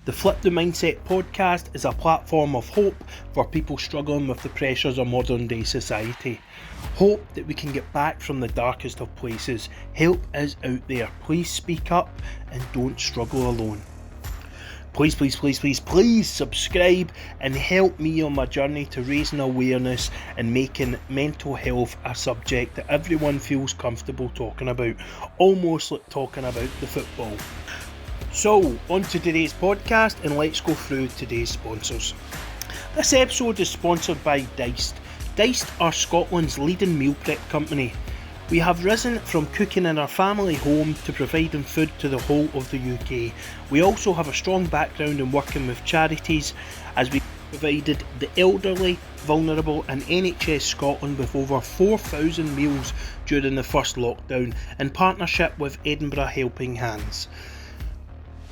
The Flip the Mindset podcast is a platform of hope for people struggling with the pressures of modern day society. Hope that we can get back from the darkest of places. Help is out there. Please speak up and don't struggle alone. Please subscribe and help me on my journey to raising awareness and making mental health a subject that everyone feels comfortable talking about, almost like talking about the football. So, on to today's podcast, and let's go through today's sponsors. This episode is sponsored by Diced. Diced are Scotland's leading meal prep company. We have risen from cooking in our family home to providing food to the whole of the UK. We also have a strong background in working with charities, as we provided the elderly, vulnerable and NHS Scotland with over 4,000 meals during the first lockdown in partnership with Edinburgh Helping Hands.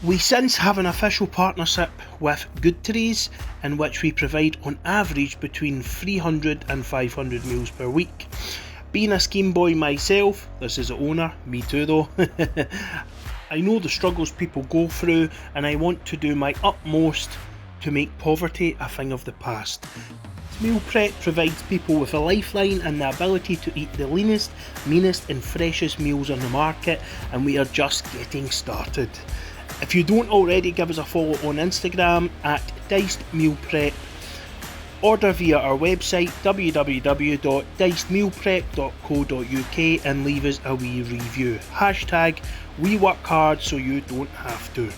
We since have an official partnership with Charities, in which we provide on average between 300 and 500 meals per week. Being a scheme boy myself, this is the owner, me too though, I know the struggles people go through, and I want to do my utmost to make poverty a thing of the past. Meal prep provides people with a lifeline and the ability to eat the leanest, meanest and freshest meals on the market, and we are just getting started. If you don't already, give us a follow on Instagram at Diced Meal Prep. Order via our website www.dicedmealprep.co.uk and leave us a wee review. Hashtag we work hard so you don't have to.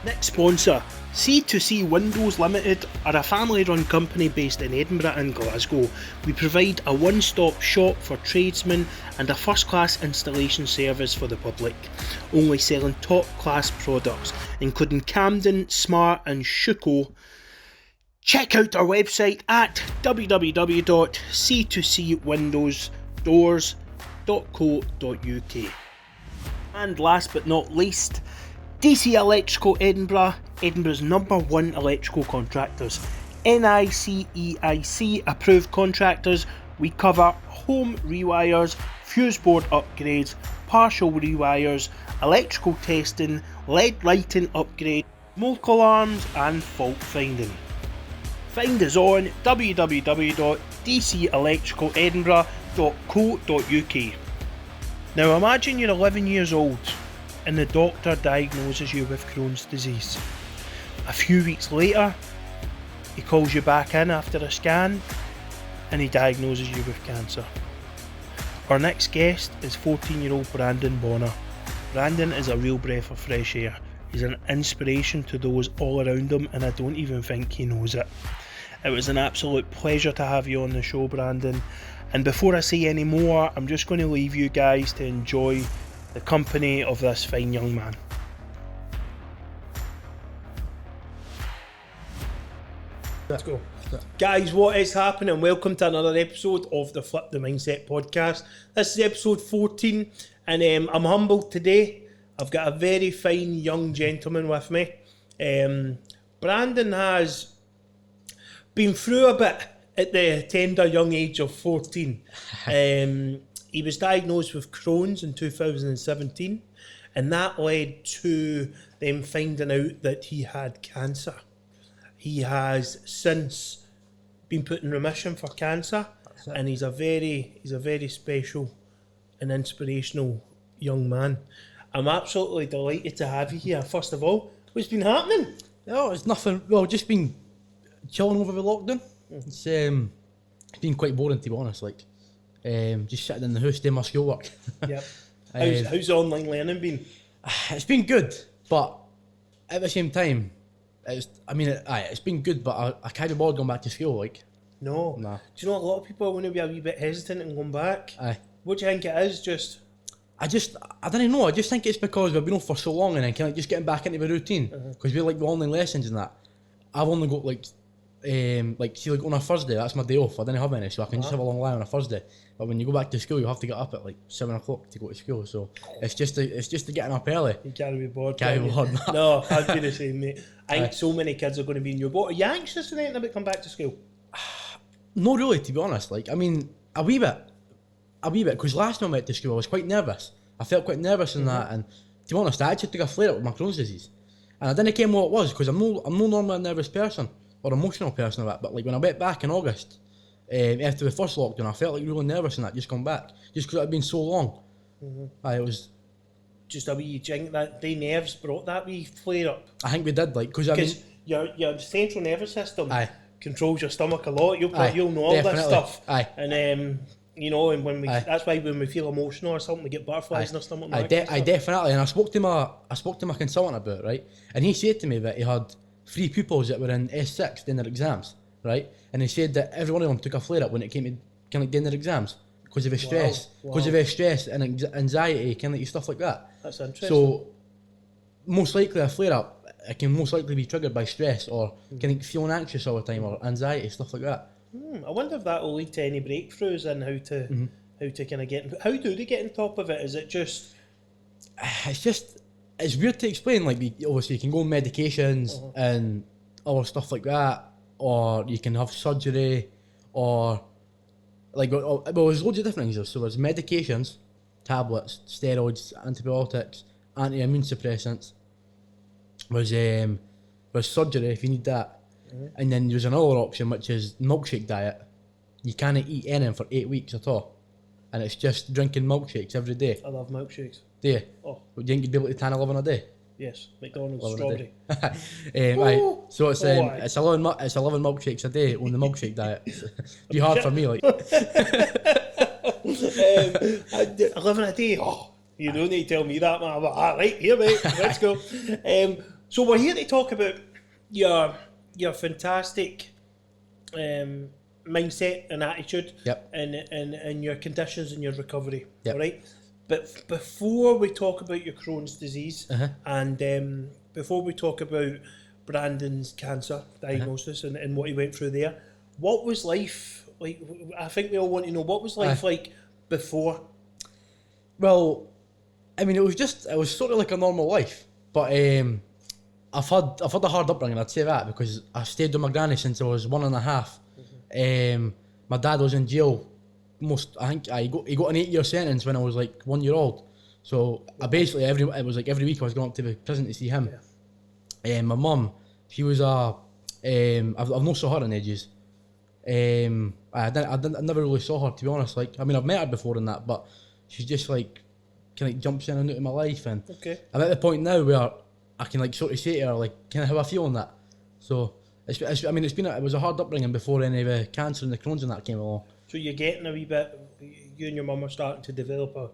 Next sponsor, C2C Windows Limited are a family-run company based in Edinburgh and Glasgow. We provide a one-stop shop for tradesmen and a first-class installation service for the public, only selling top-class products, including Camden, Smart and Schuko. Check out our website at www.c2cwindowsdoors.co.uk. And last but not least, DC Electrical Edinburgh, Edinburgh's #1 electrical contractors. NICEIC approved contractors. We cover home rewires, fuse board upgrades, partial rewires, electrical testing, LED lighting upgrade, smoke alarms and fault finding. Find us on www.dcelectricaledinburgh.co.uk. Now imagine you're 11 years old and the doctor diagnoses you with Crohn's disease. A few weeks later, he calls you back in after a scan and he diagnoses you with cancer. Our next guest is 14-year-old Bdon Bonner. Bdon is a real breath of fresh air. He's an inspiration to those all around him, and I don't even think he knows it. It was an absolute pleasure to have you on the show, Bdon. And before I say any more, I'm just going to leave you guys to enjoy the company of this fine young man. Let's go. Guys, what is happening? Welcome to another episode of the Flip the Mindset podcast. This is episode 14, and I'm humbled today. I've got a very fine young gentleman with me. Bdon has been through a bit at the tender young age of 14. He was diagnosed with Crohn's in 2017, and that led to them finding out that he had cancer. He has since been put in remission for cancer, and he's a very special and inspirational young man. I'm absolutely delighted to have you here. First of all, what's been happening? No, it's nothing. Well, just been chilling over the lockdown. It's been quite boring, to be honest. Like, just sitting in the house doing my schoolwork. Yep. How's online learning been? It's been good, but at the same time, it's been good, but I can't be bothered going back to school. Like, no. Nah. Do you know a lot of people are going to be a wee bit hesitant in going back? Aye. What do you think it is? I don't know. I just think it's because we've been on for so long, and then kind of just getting back into the routine. Because we like the online lessons and that. I've only got see, like on a Thursday, that's my day off. I didn't have any, so I can just have a long lie on a Thursday. But when you go back to school, you have to get up at like 7 o'clock to go to school. So it's just to getting up early. You can't be bored. No, I'd be the same, mate. I think so many kids are going to be in your boat. Are you anxious or anything about coming back to school? No, really, to be honest. Like, I mean, a wee bit, because last time I went to school, I was quite nervous. I felt quite nervous in that, and to be honest, I actually took a flare up with my Crohn's disease. And I didn't care what it was, because I'm no normally a nervous person or emotional person, but like when I went back in August, after the first lockdown, I felt like really nervous and that, just come back, just because it had been so long. It was just a wee jink that the nerves brought that wee flare up. I think we did, like, because I mean, your central nervous system aye. controls your stomach a lot. You'll know all definitely. this stuff. Aye. And you know, and when we Aye. that's why when we feel emotional or something, we get butterflies in our stomach. I definitely, and I spoke to my consultant about it, right, and he said to me that he had 3 pupils that were in S6 doing their exams, right, and he said that every one of them took a flare up when it came to kind of doing their exams because of the stress, because of the stress and anxiety, kind of stuff like that. That's interesting. So most likely a flare up, it can most likely be triggered by stress or kind of feeling anxious all the time or anxiety, stuff like that. I wonder if that will lead to any breakthroughs in how to kind of get. How do they get on top of it? Is it just? It's weird to explain. Like, obviously you can go on medications and other stuff like that, or you can have surgery, or like, well, there's loads of different things. So there's medications, tablets, steroids, antibiotics, anti-immune suppressants. There's surgery if you need that. And then there's another option, which is milkshake diet. You can't eat anything for 8 weeks at all, and it's just drinking milkshakes every day. I love milkshakes. Do you? Oh. Do you think you'd be able to tan 11 a day? Yes, McDonald's 11 strawberry. Right. So it's 11 milkshakes a day on the milkshake diet. It'd be hard for me, like. 11 a day. Oh, you don't need to tell me that, man. But, right, here, mate. Let's go. So we're here to talk about your fantastic mindset and attitude, and your conditions and your recovery. Yep. All right. But before we talk about your Crohn's disease and before we talk about Brandon's cancer diagnosis and what he went through there, what was life like? I think we all want to know, what was life like before? Well, I mean, it was sort of like a normal life, but I've had a hard upbringing, I'd say that, because I stayed with my granny since I was 1.5. My dad was in jail. He got an 8-year sentence when I was like 1 year old. So I basically every week I was going up to the prison to see him. My mum, she was I've not saw her in ages. I never really saw her, to be honest. Like, I mean, I've met her before and that, but she's just like kind of jumps in and out of my life, and I'm at the point now where I can like sort of say to her like kind of how I feel on that. So it was a hard upbringing before any of the cancer and the Crohn's and that came along. So you're getting a wee bit, you and your mum are starting to develop a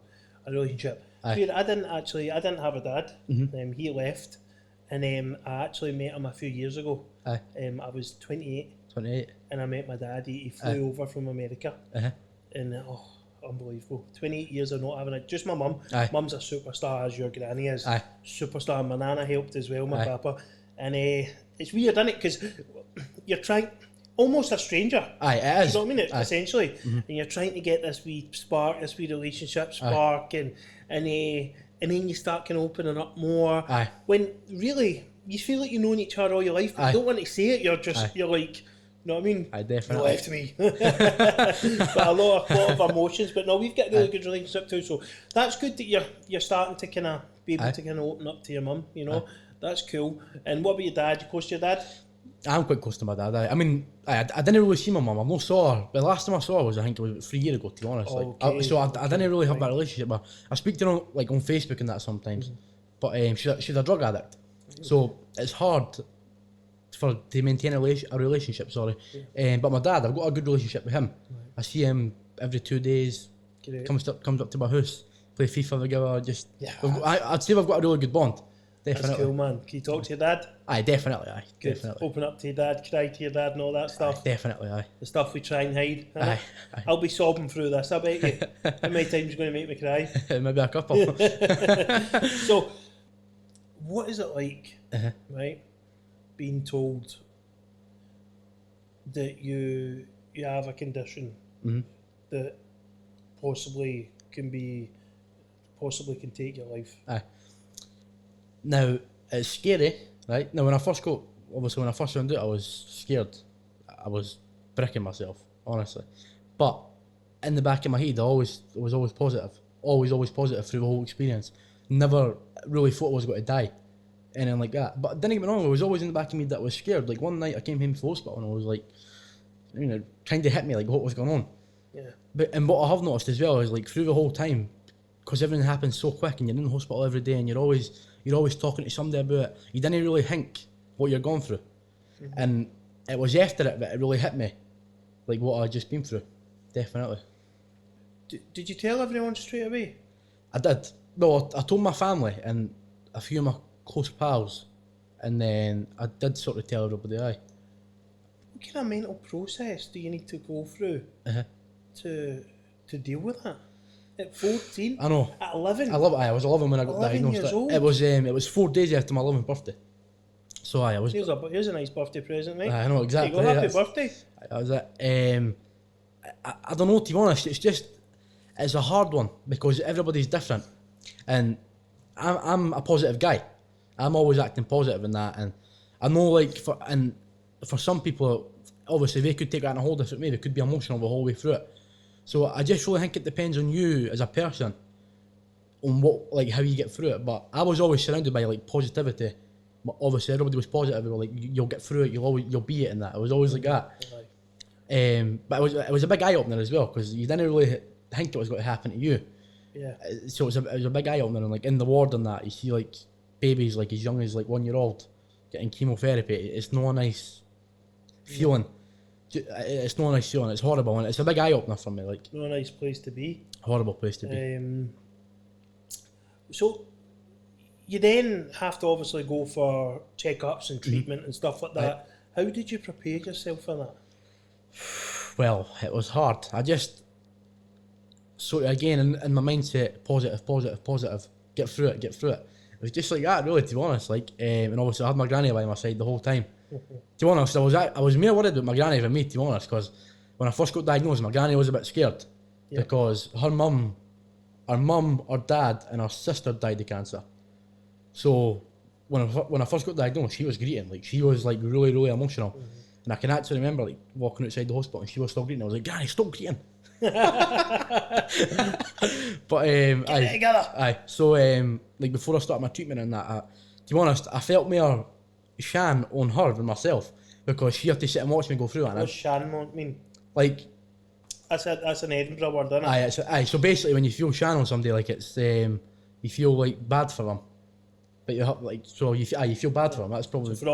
relationship. Aye. I didn't have a dad. He left, and I actually met him a few years ago. Aye. I was 28. 28. And I met my dad. He flew over from America. And unbelievable. 28 years of not having it. Just my mum. Mum's a superstar, as your granny is. Superstar. My nana helped as well, my papa. And it's weird, isn't it? Because you're trying, almost a stranger. It is. You know what I mean? Essentially. And you're trying to get this wee spark, this wee relationship spark, and then you start kind of opening up more. When really, you feel like you've known each other all your life, but you don't want to say it. You're like, you know what I mean? Definitely. You left me. But a lot of emotions. But no, we've got a really good relationship too. So that's good that you're starting to kind of be able to kind of open up to your mum. You know, that's cool. And what about your dad? You close to your dad? I'm quite close to my dad. I mean, I didn't really see my mum. I've not saw her. The last time I saw her was, I think it was about 3 years ago, to be honest. I didn't really have that relationship. But I speak to her like on Facebook and that sometimes. But she's a drug addict, so it's hard to maintain a relationship. But my dad, I've got a good relationship with him. I see him every 2 days. Comes up to my house, play FIFA together. I'd say we've got a really good bond. Definitely. That's cool, man. Can you talk to your dad? Definitely. Good. Definitely. Open up to your dad, cry to your dad and all that stuff. Definitely. The stuff we try and hide. I'll be sobbing through this, I bet you. How many times are you going to make me cry? Maybe a couple. So, what is it like, right, being told that you have a condition that possibly can take your life? Now, it's scary, right? Now, when I first found out, I was scared. I was bricking myself, honestly. But in the back of my head, I was always positive. Always positive through the whole experience. Never really thought I was going to die. anything like that. But didn't get me wrong, it was always in the back of me that I was scared. Like one night I came home from the hospital and I was like, you know, trying to hit me like what was going on. Yeah. But and what I have noticed as well is like through the whole time, because everything happens so quick and you're in the hospital every day and you're always talking to somebody about it, you didn't really think what you're going through. And it was after it that it really hit me, like what I'd just been through. Definitely. Did you tell everyone straight away? I did. No, I told my family and a few of my close pals, and then I did sort of tell everybody. Aye. What kind of mental process do you need to go through to deal with that? At 14? I know. At 11? I was 11 when I got 11 diagnosed. years old? It was 4 days after my 11th birthday. So I was. Here's a nice birthday present, mate. I know exactly. There you go, happy birthday. That was it. I don't know, to be honest, it's a hard one because everybody's different, and I'm a positive guy. I'm always acting positive in that, and I know like for some people, obviously they could take that in a whole different way. They could be emotional the whole way through it. So I just really think it depends on you as a person, on what like how you get through it. But I was always surrounded by like positivity. Obviously everybody was positive. They were like, you'll get through it. You'll be it in that. It was always like that. But it was a big eye opener as well because you didn't really think it was going to happen to you. Yeah. So it was a big eye opener, and like in the ward and that you see like babies like as young as like 1 year old getting chemotherapy. It's no nice feeling. It's no nice feeling. It's horrible, and it's a big eye opener for me. Like no nice place to be. Horrible place to be. So you then have to obviously go for checkups and treatment and stuff like that. Right. How did you prepare yourself for that? Well, it was hard. I just again in my mindset, positive. Get through it. It was just like that, really, to be honest. Like, and obviously I had my granny by my side the whole time. To be honest, I was more worried about my granny than me, to be honest, because when I first got diagnosed, my granny was a bit scared because her mum, her dad, and her sister died of cancer. So when I first got diagnosed, she was greeting, like she was like really, really emotional. And I can actually remember like walking outside the hospital and she was still greeting. I was like, Granny, stop greeting. But aye. So like before I started my treatment and that, to be honest, I felt more shan on her than myself because she had to sit and watch me go through it. What does shan mean? Like that's an Edinburgh word, isn't it? Aye. So basically, when you feel shan on somebody, like it's you feel like bad for them. But you have like you feel bad for them. That's probably so for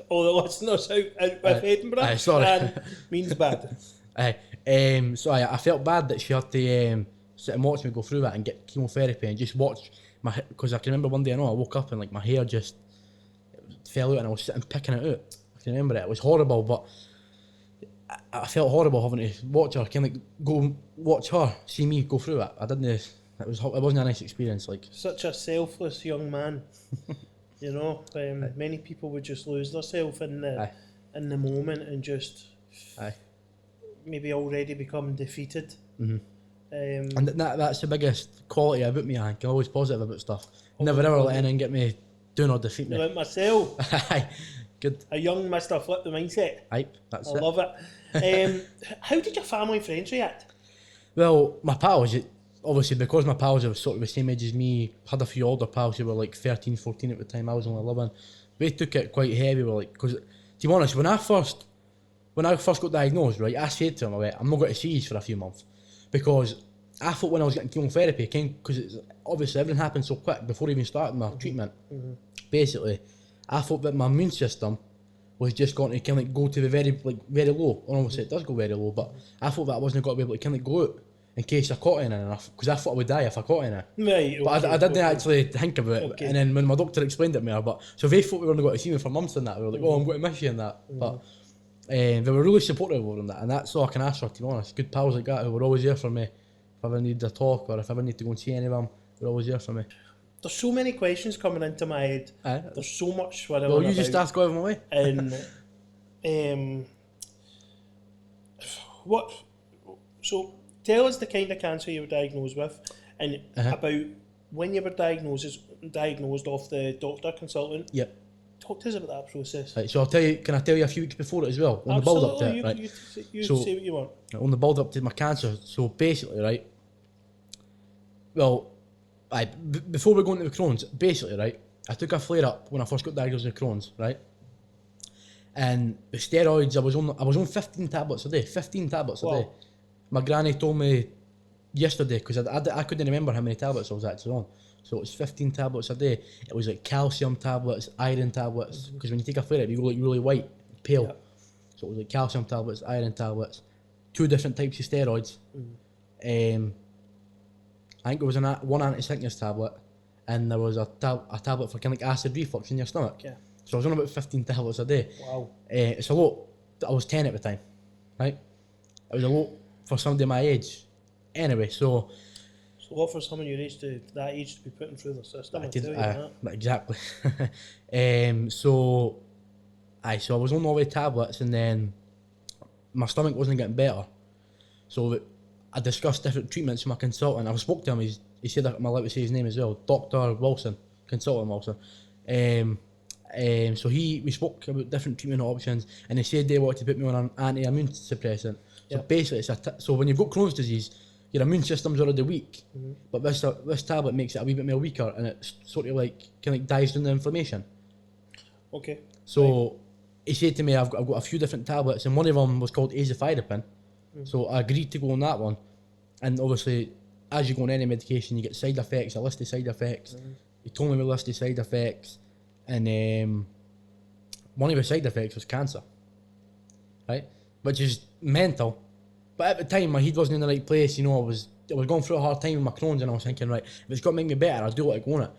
all the listeners out with Edinburgh. Sorry, means bad. So I felt bad that she had to sit and watch me go through that and get chemotherapy and just watch because I can remember one day I woke up and like my hair just fell out and I was sitting picking it out. I can remember it. It was horrible, but I felt horrible having to watch her. Kind of like go watch her see me go through it. I didn't. It wasn't a nice experience. Like such a selfless young man, you know. Many people would just lose themselves in the moment and just maybe already become defeated. Mm-hmm. And that's the biggest quality about me. I think I'm always positive about stuff. Never ever let anything get me down or defeat me. Like myself. Good. A young Mr. Flip the mindset. That's I love it. How did your family and friends react? Well, my pals. Obviously, because my pals were sort of the same age as me, had a few older pals who were like 13, 14 at the time. I was only 11. They took it quite heavy. Because, to be honest, when I first got diagnosed, right, I said to them, I'm not going to see you for a few months. Because I thought when I was getting chemotherapy, because obviously everything happened so quick before I even started my treatment. Basically, I thought that my immune system was just going to kind of like go to the very low. And obviously it does go very low, but I thought that I wasn't going to be able to kind of go out in case I caught anything enough, because I thought I would die if I caught anything. Right, but I didn't actually think about it. And then when my doctor explained it to me, so they thought we were going to see me for months and that. We were like, I'm going to miss you and that. But they were really supportive of that, and that's all I can ask for, to be honest. Good pals like that who were always there for me. If I ever needed a talk or if I ever need to go and see any of them, they're always there for me. There's so many questions coming into my head. There's so much swirling Well, you just ask out of my way. And so tell us the kind of cancer you were diagnosed with, and about when you were diagnosed off the doctor consultant. Yep. Talk to us about that process. Right, so can I tell you a few weeks before it as well? On Absolutely, the build up to it, right? You say what you want. On the build up to my cancer, so basically, right, well, before we go into the Crohn's, basically, right, I took a flare up when I first got diagnosed with Crohn's, right? And the steroids, I was on 15 tablets a day. 15 tablets a day. My granny told me yesterday, because I couldn't remember how many tablets I was actually on. So it was 15 tablets a day. It was like calcium tablets, iron tablets, because when you take a flare up, you go like really white, pale. Yeah. So it was like calcium tablets, iron tablets, 2 different types of steroids. I think there was one anti-sickness tablet, and there was a tablet for kind of like acid reflux in your stomach. Yeah. So I was on about 15 tablets a day. Wow. It's a lot. I was 10 at the time, right? It was a lot for somebody my age. Anyway, so what for someone your age to be putting through the system? Exactly. So I was on all the tablets, and then my stomach wasn't getting better. So I discussed different treatments with my consultant. I spoke to him. He said I'm allowed to say his name as well, Dr. Wilson, consultant Wilson. So we spoke about different treatment options, and they said they wanted to put me on an anti-immune suppressant. So basically, so when you've got Crohn's disease, your immune system's already weak, but this tablet makes it a wee bit more weaker, and it sort of like kind of dies down the inflammation. Okay. So he said to me, I've got a few different tablets, and one of them was called azathioprine. So I agreed to go on that one, and obviously, as you go on any medication, you get side effects, a list of side effects. He told me a list of side effects, and one of the side effects was cancer, right? Which is mental. But at the time, my head wasn't in the right place. You know, I was going through a hard time with my Crohn's, and I was thinking, right, if it's got to make me better, I'll do what I go on it.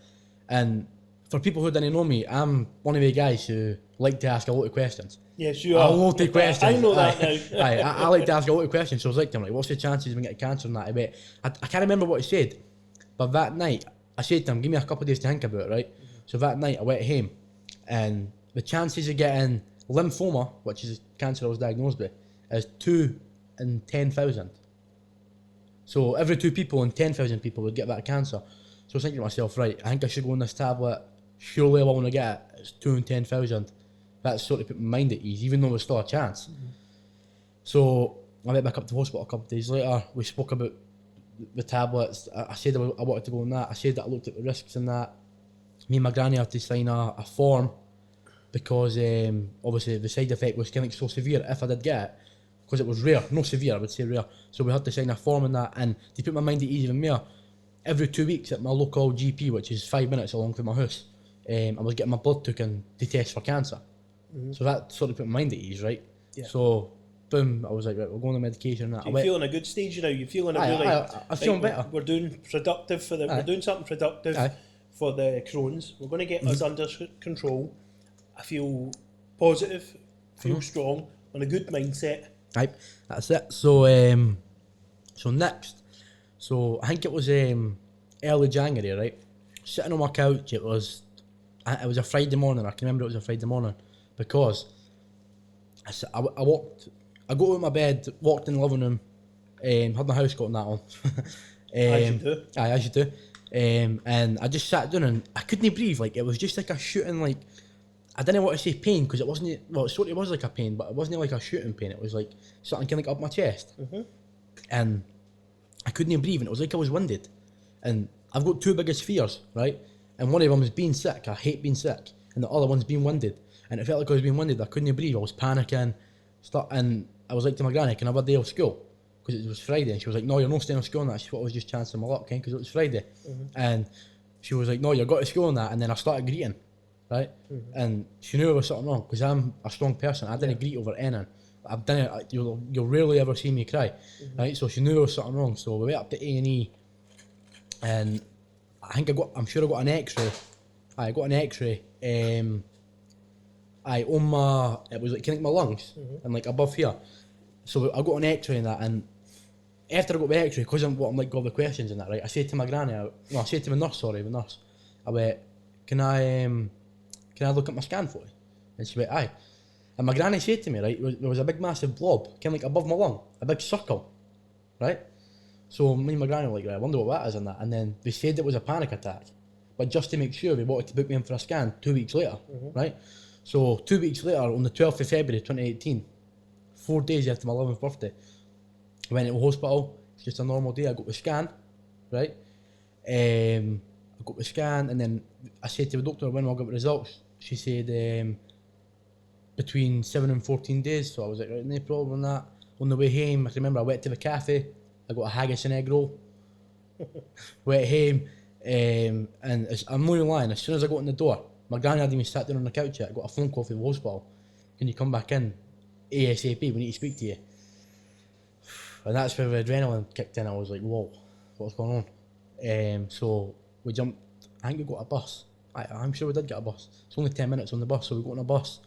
And for people who didn't know me, I'm one of the guys who like to ask a lot of questions. Yes, you are. A lot of questions. I know that now. I like to ask a lot of questions. So I was like to him, like, what's the chances of me getting cancer and that? I can't remember what he said, but that night, I said to him, give me a couple of days to think about it, right? So that night, I went home, and the chances of getting lymphoma, which is cancer I was diagnosed with, is 2 in 10,000. So every 2 people in 10,000 people would get that cancer. So I was thinking to myself, right, I think I should go on this tablet. Surely I want to get it. It's 2 in 10,000. That sort of put my mind at ease, even though there's still a chance. So I went back up to the hospital a couple of days later. We spoke about the tablets. I said I wanted to go on that. I said that I looked at the risks in that. Me and my granny had to sign a form, because obviously the side effect was kind of so severe if I did get it, because it was rare, no severe, I would say rare. So we had to sign a form on that, and to put my mind at ease even more, every 2 weeks at my local GP, which is 5 minutes along from my house, I was getting my blood taken to test for cancer. So that sort of put my mind at ease, right? Yeah. So boom, I was like, right, we're going on medication. And that. So you feel in a good stage now? You feeling I'm feeling better. We're doing productive for the. We're doing something productive for the Crohn's. We're going to get us under control. I feel positive, feel strong, on a good mindset. Right, that's it. So next, I think it was early January, right? Sitting on my couch, it was a Friday morning. I can remember it was a Friday morning, because I got out of my bed, walked in the living room, had my house coat and that on. As you do. Aye, as you do. And I just sat down, and I couldn't breathe. Like, it was just like a shooting, like, I didn't want to say pain, because it wasn't, well, it sort of was like a pain, but it wasn't like a shooting pain. It was like something kind of like up my chest. And I couldn't breathe, and it was like I was winded. And I've got 2 biggest fears, right? And one of them is being sick. I hate being sick. And the other one's being winded. And it felt like I was being winded. I couldn't breathe. I was panicking. And I was like to my granny, can I have a day off school? Because it was Friday. And she was like, no, you're not staying off school on that. She thought I was just chancing my luck, because it was Friday. And she was like, no, you've got to school on that. And then I started greeting, right? And she knew there was something wrong, because I'm a strong person. I didn't greet over anything. I've done it. You'll rarely ever see me cry, right? So she knew there was something wrong. So we went up to A&E, and I'm sure I got an X-ray. I got an X-ray. On my, it was like kind of my lungs, and like above here. So I got an X-ray and that, and after I got the X-ray, because I'm like got all the questions and that, right? I said to my granny, I said to my nurse, the nurse, I went, can I look at my scan for you? And she went, aye. And my granny said to me, right, there was a big massive blob, kind of like above my lung, a big circle, right? So me and my granny were like, right, I wonder what that is and that. And then they said it was a panic attack, but just to make sure, they wanted to book me in for a scan 2 weeks later, right? So 2 weeks later, on the 12th of February 2018, 4 days after my 11th birthday, I went to the hospital. It's just a normal day. I got the scan, right? I got the scan, and then I said to the doctor when I got the results, she said between 7 and 14 days. So I was like, right, no problem on that. On the way home, I can remember I went to the cafe. I got a haggis and egg roll. Went home, and I'm not even lying. As soon as I got in the door, my granny hadn't even sat down on the couch yet. I got a phone call from the hospital. Can you come back in ASAP? We need to speak to you. And that's where the adrenaline kicked in. I was like, whoa, what's going on? So we jumped. I think we got a bus. I'm sure we did get a bus. It's only 10 minutes on the bus, so we got on a bus.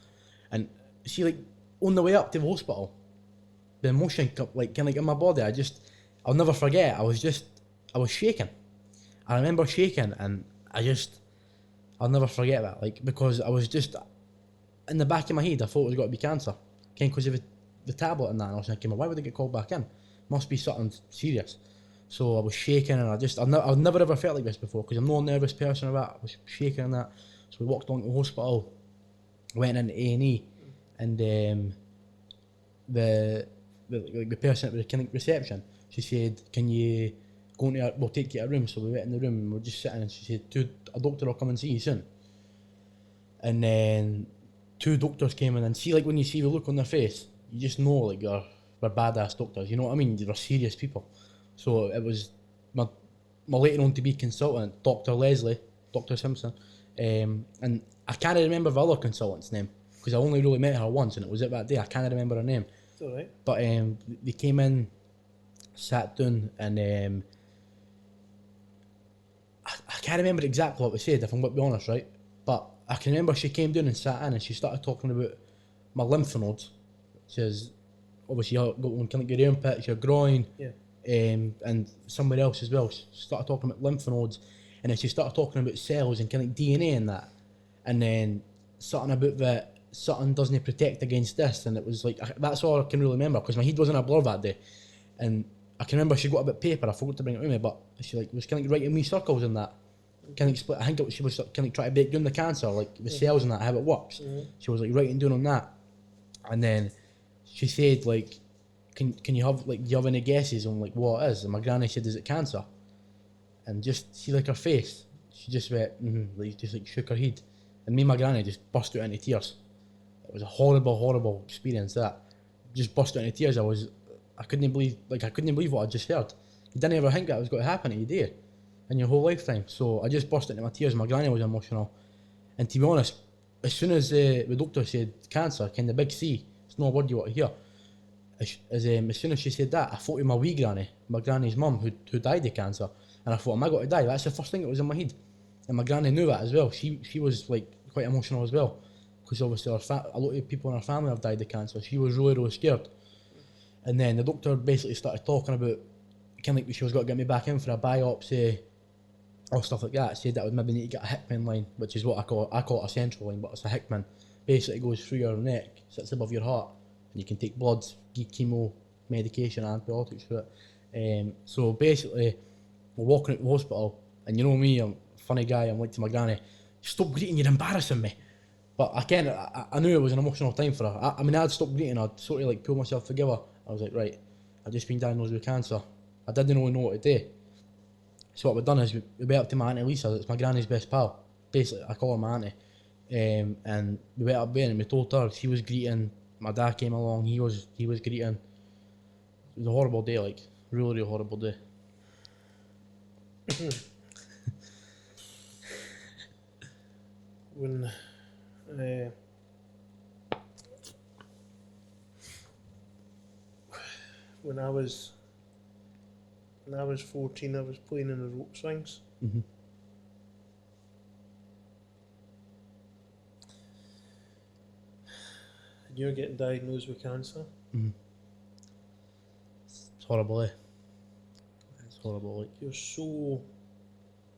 And see, like, on the way up to the hospital, the emotion, like, kind of in my body, I'll never forget. I was shaking. I remember shaking, and I'll never forget that. Like, because I was just, in the back of my head, I thought it was got to be cancer. Because of the tablet and that, and I was thinking, well, why would they get called back in? Must be something serious. So I was shaking, and I've never ever felt like this before, because I'm not a nervous person or that. I was shaking and that. So we walked on to the hospital, went into A&E, and the person at the clinic reception, she said, can you go into we'll take you to a room. So we went in the room, and we were just sitting, and she said, a doctor will come and see you soon. And then 2 doctors came in, and see, like, when you see the look on their face, you just know, like, they're badass doctors, you know what I mean? They're serious people. So it was my later on to be consultant, Dr. Leslie, Dr. Simpson, and I can't remember the other consultant's name, because I only really met her once, and it was at that day. I can't remember her name. It's alright. But they came in, sat down, and I can't remember exactly what we said, if I'm going to be honest, right? But I can remember she came down and sat in, and she started talking about my lymph nodes, which is obviously got one kind of your armpits, your groin, Yeah. and somewhere else as well. She started talking about lymph nodes, and then she started talking about cells and kind of DNA and that, and then something about that something doesn't protect against this, and it was like, that's all I can really remember, because my head was in a blur that day. And I can remember she got a bit of paper, I forgot to bring it with me, but she like was kind of writing me circles in that. Kind of split. I think she was kind of trying to break down the cancer, like the cells and that, how it works. She was like writing down on that, and then she said, like, can you have, like, do you have any guesses on, like, what it is? And my granny said, is it cancer? And just see, like, her face, she just went, like, just like shook her head, and me and my granny just burst out into tears. It was a horrible experience. That just burst out into tears. I couldn't believe what I just heard. You didn't ever think that was going to happen to you, do you? In your whole lifetime. So I just burst into my tears. My granny was emotional, and to be honest, as soon as the doctor said cancer, kind of big C, it's not a word you want to hear. As soon as she said that, I thought of my wee granny, my granny's mum, who died of cancer, and I thought, am I going to die? That's the first thing that was in my head, and my granny knew that as well. She was like quite emotional as well, because obviously a lot of people in her family have died of cancer. She was really scared, and then the doctor basically started talking about kind of like she was going to get me back in for a biopsy, or stuff like that. Said that I would maybe need to get a Hickman line, which is what I call it a central line, but it's a Hickman. Basically goes through your neck, sits above your heart, and you can take blood, give chemo, medication, antibiotics for it. So basically, we're walking out the hospital, and you know me, I'm a funny guy, I'm like to my granny, stop greeting, you're embarrassing me. But again, I knew it was an emotional time for her. I mean, I'd stopped greeting, I'd sort of like pull myself together. I was like, right, I've just been diagnosed with cancer. I didn't really know what to do. So what we've done is we went up to my auntie Lisa, that's my granny's best pal. Basically, I call her my auntie. And we went up there and we told her, she was greeting, my dad came along, he was greeting. It was a horrible day, like, really horrible day. When I was 14, I was playing in the rope swings. Mm-hmm. And you're getting diagnosed with cancer. Mm-hmm. It's horrible, eh? It's horrible, like. You're so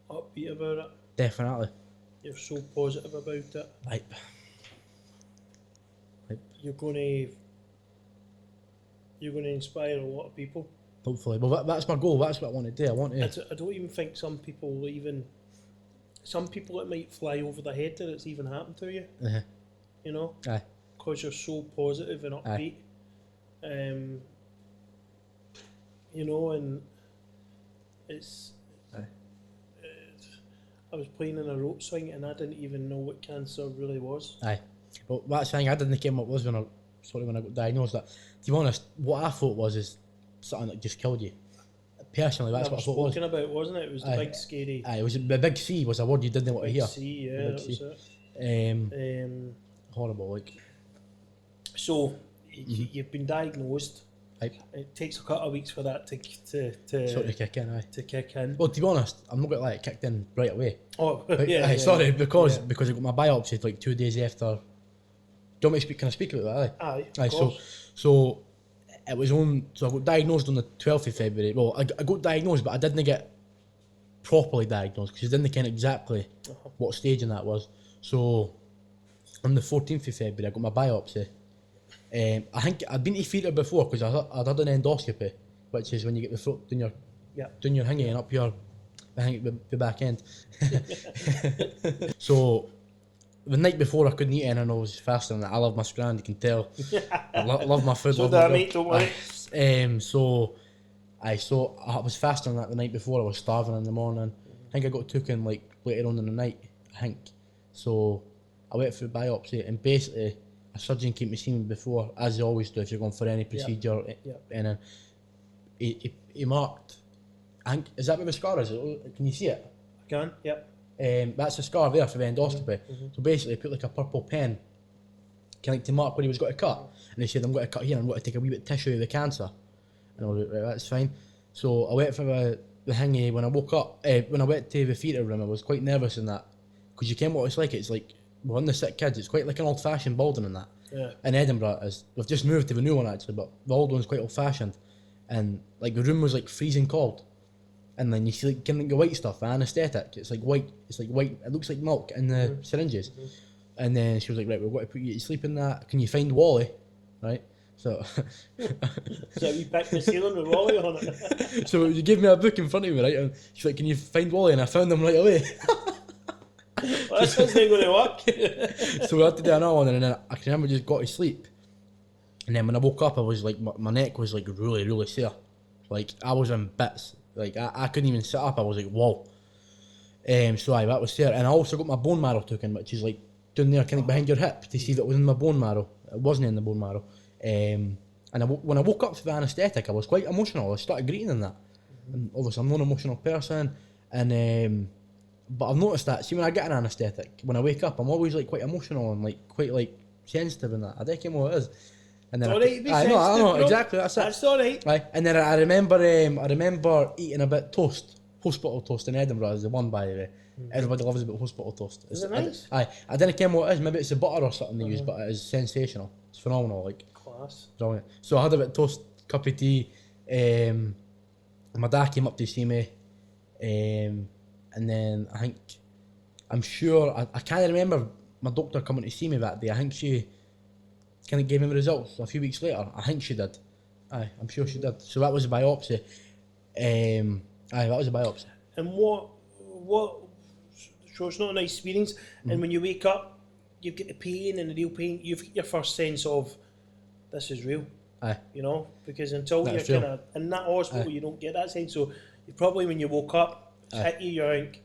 upbeat about it. Definitely. You're so positive about it. Like. You're gonna inspire a lot of people. Hopefully. Well, that's my goal. That's what I want to do. I want to. I don't even think some people it might fly over their head that it's even happened to you. Uh-huh. You know? Aye. Because you're so positive and upbeat. You know, and it's... Aye. I was playing in a rope swing and I didn't even know what cancer really was. Aye. But that's the thing, I didn't care what it was when I got diagnosed. That, to be honest, what I thought was is something that just killed you. Personally, that's what I thought it was. Spoken about, wasn't it? It was the big scary. Aye, it was the big C was a word you didn't want to hear. C, yeah, that was it. Horrible, like. So you've been diagnosed. Aye. It takes a couple of weeks for that to sort of kick in, aye. To kick in. Well, to be honest, I'm not gonna lie, it kicked in right away. Oh, but, yeah. Sorry, because I got my biopsy like 2 days after. Do you want me to speak? Can I speak about that? Aye. Aye. So it was on. So I got diagnosed on the 12th of February. Well, I got diagnosed, but I didn't get properly diagnosed because I didn't know exactly what stage in that was. So on the 14th of February, I got my biopsy. I think I'd been to theatre before because I'd had an endoscopy, which is when you get the throat down your hingy and up your, I think the back end. So the night before I couldn't eat anything, I was fasting. I love my scran, you can tell. I love my food. So that mate, don't worry. So I was fasting that the night before. I was starving in the morning. I think I got taken like later on in the night. I think so. I went for a biopsy and basically a surgeon came to see me before, as they always do if you're going for any procedure. And then he marked. I think, is that where the scar is? Can you see it? I can. Yep. That's a scar there for the endoscopy. So basically, he put like a purple pen, kind of to mark where he was going to cut. And he said, "I'm going to cut here. I'm going to take a wee bit of tissue of the cancer." And I was like, "Right, that's fine." So I went for the thingy. When I woke up, when I went to the theatre room, I was quite nervous in that because you came what it's like. It's like we're on the sick kids. It's quite like an old-fashioned Bdon in that. Yeah. In Edinburgh, we've just moved to the new one actually, but the old one's quite old-fashioned, and like the room was like freezing cold. And then you see like kind of white stuff, anaesthetic. It's like white. It looks like milk in the syringes. And then she was like, "Right, we're going to put you to sleep in that. Can you find Wally?" Right. So. So you picked the ceiling with Wally on it. So you gave me a book in front of me, right? And she's like, "Can you find Wally?" And I found him right away. Well, that's not going to work. So we had to do another one, and then I can remember just got to sleep. And then when I woke up, I was like, my neck was like really, really sore. Like I was in bits. Like I couldn't even sit up. I was like, whoa. So that was there, and I also got my bone marrow taken, which is like down there, kind of behind your hip, to see if it was in my bone marrow. It wasn't in the bone marrow. And when I woke up to the anaesthetic, I was quite emotional. I started greeting in that. And obviously, I'm not an emotional person, and but I've noticed that. See, when I get an anaesthetic, when I wake up, I'm always like quite emotional and like quite like sensitive and that. I don't know what it is. And then I know, exactly. That's it. That's all right. Right, and then I remember eating a bit toast, hospital toast in Edinburgh is the one, by the way. Everybody loves a bit of hospital toast. Is it nice? I didn't know what it is. Maybe it's a butter or something they use, but it is sensational. It's phenomenal, like. Class. Brilliant. So I had a bit of toast, cup of tea. My dad came up to see me, and then I'm sure I can't remember my doctor coming to see me that day. I think she kind of gave me the results a few weeks later. I think she did. Aye, I'm sure she did. So that was a biopsy. That was a biopsy. And what? So it's not a nice experience. And when you wake up, you get the pain and the real pain. You've got your first sense of this is real. Aye. You know, because until That's you're kind of in that hospital, Aye. you don't get that sense. So you probably, when you woke up, it's hit you, you're like,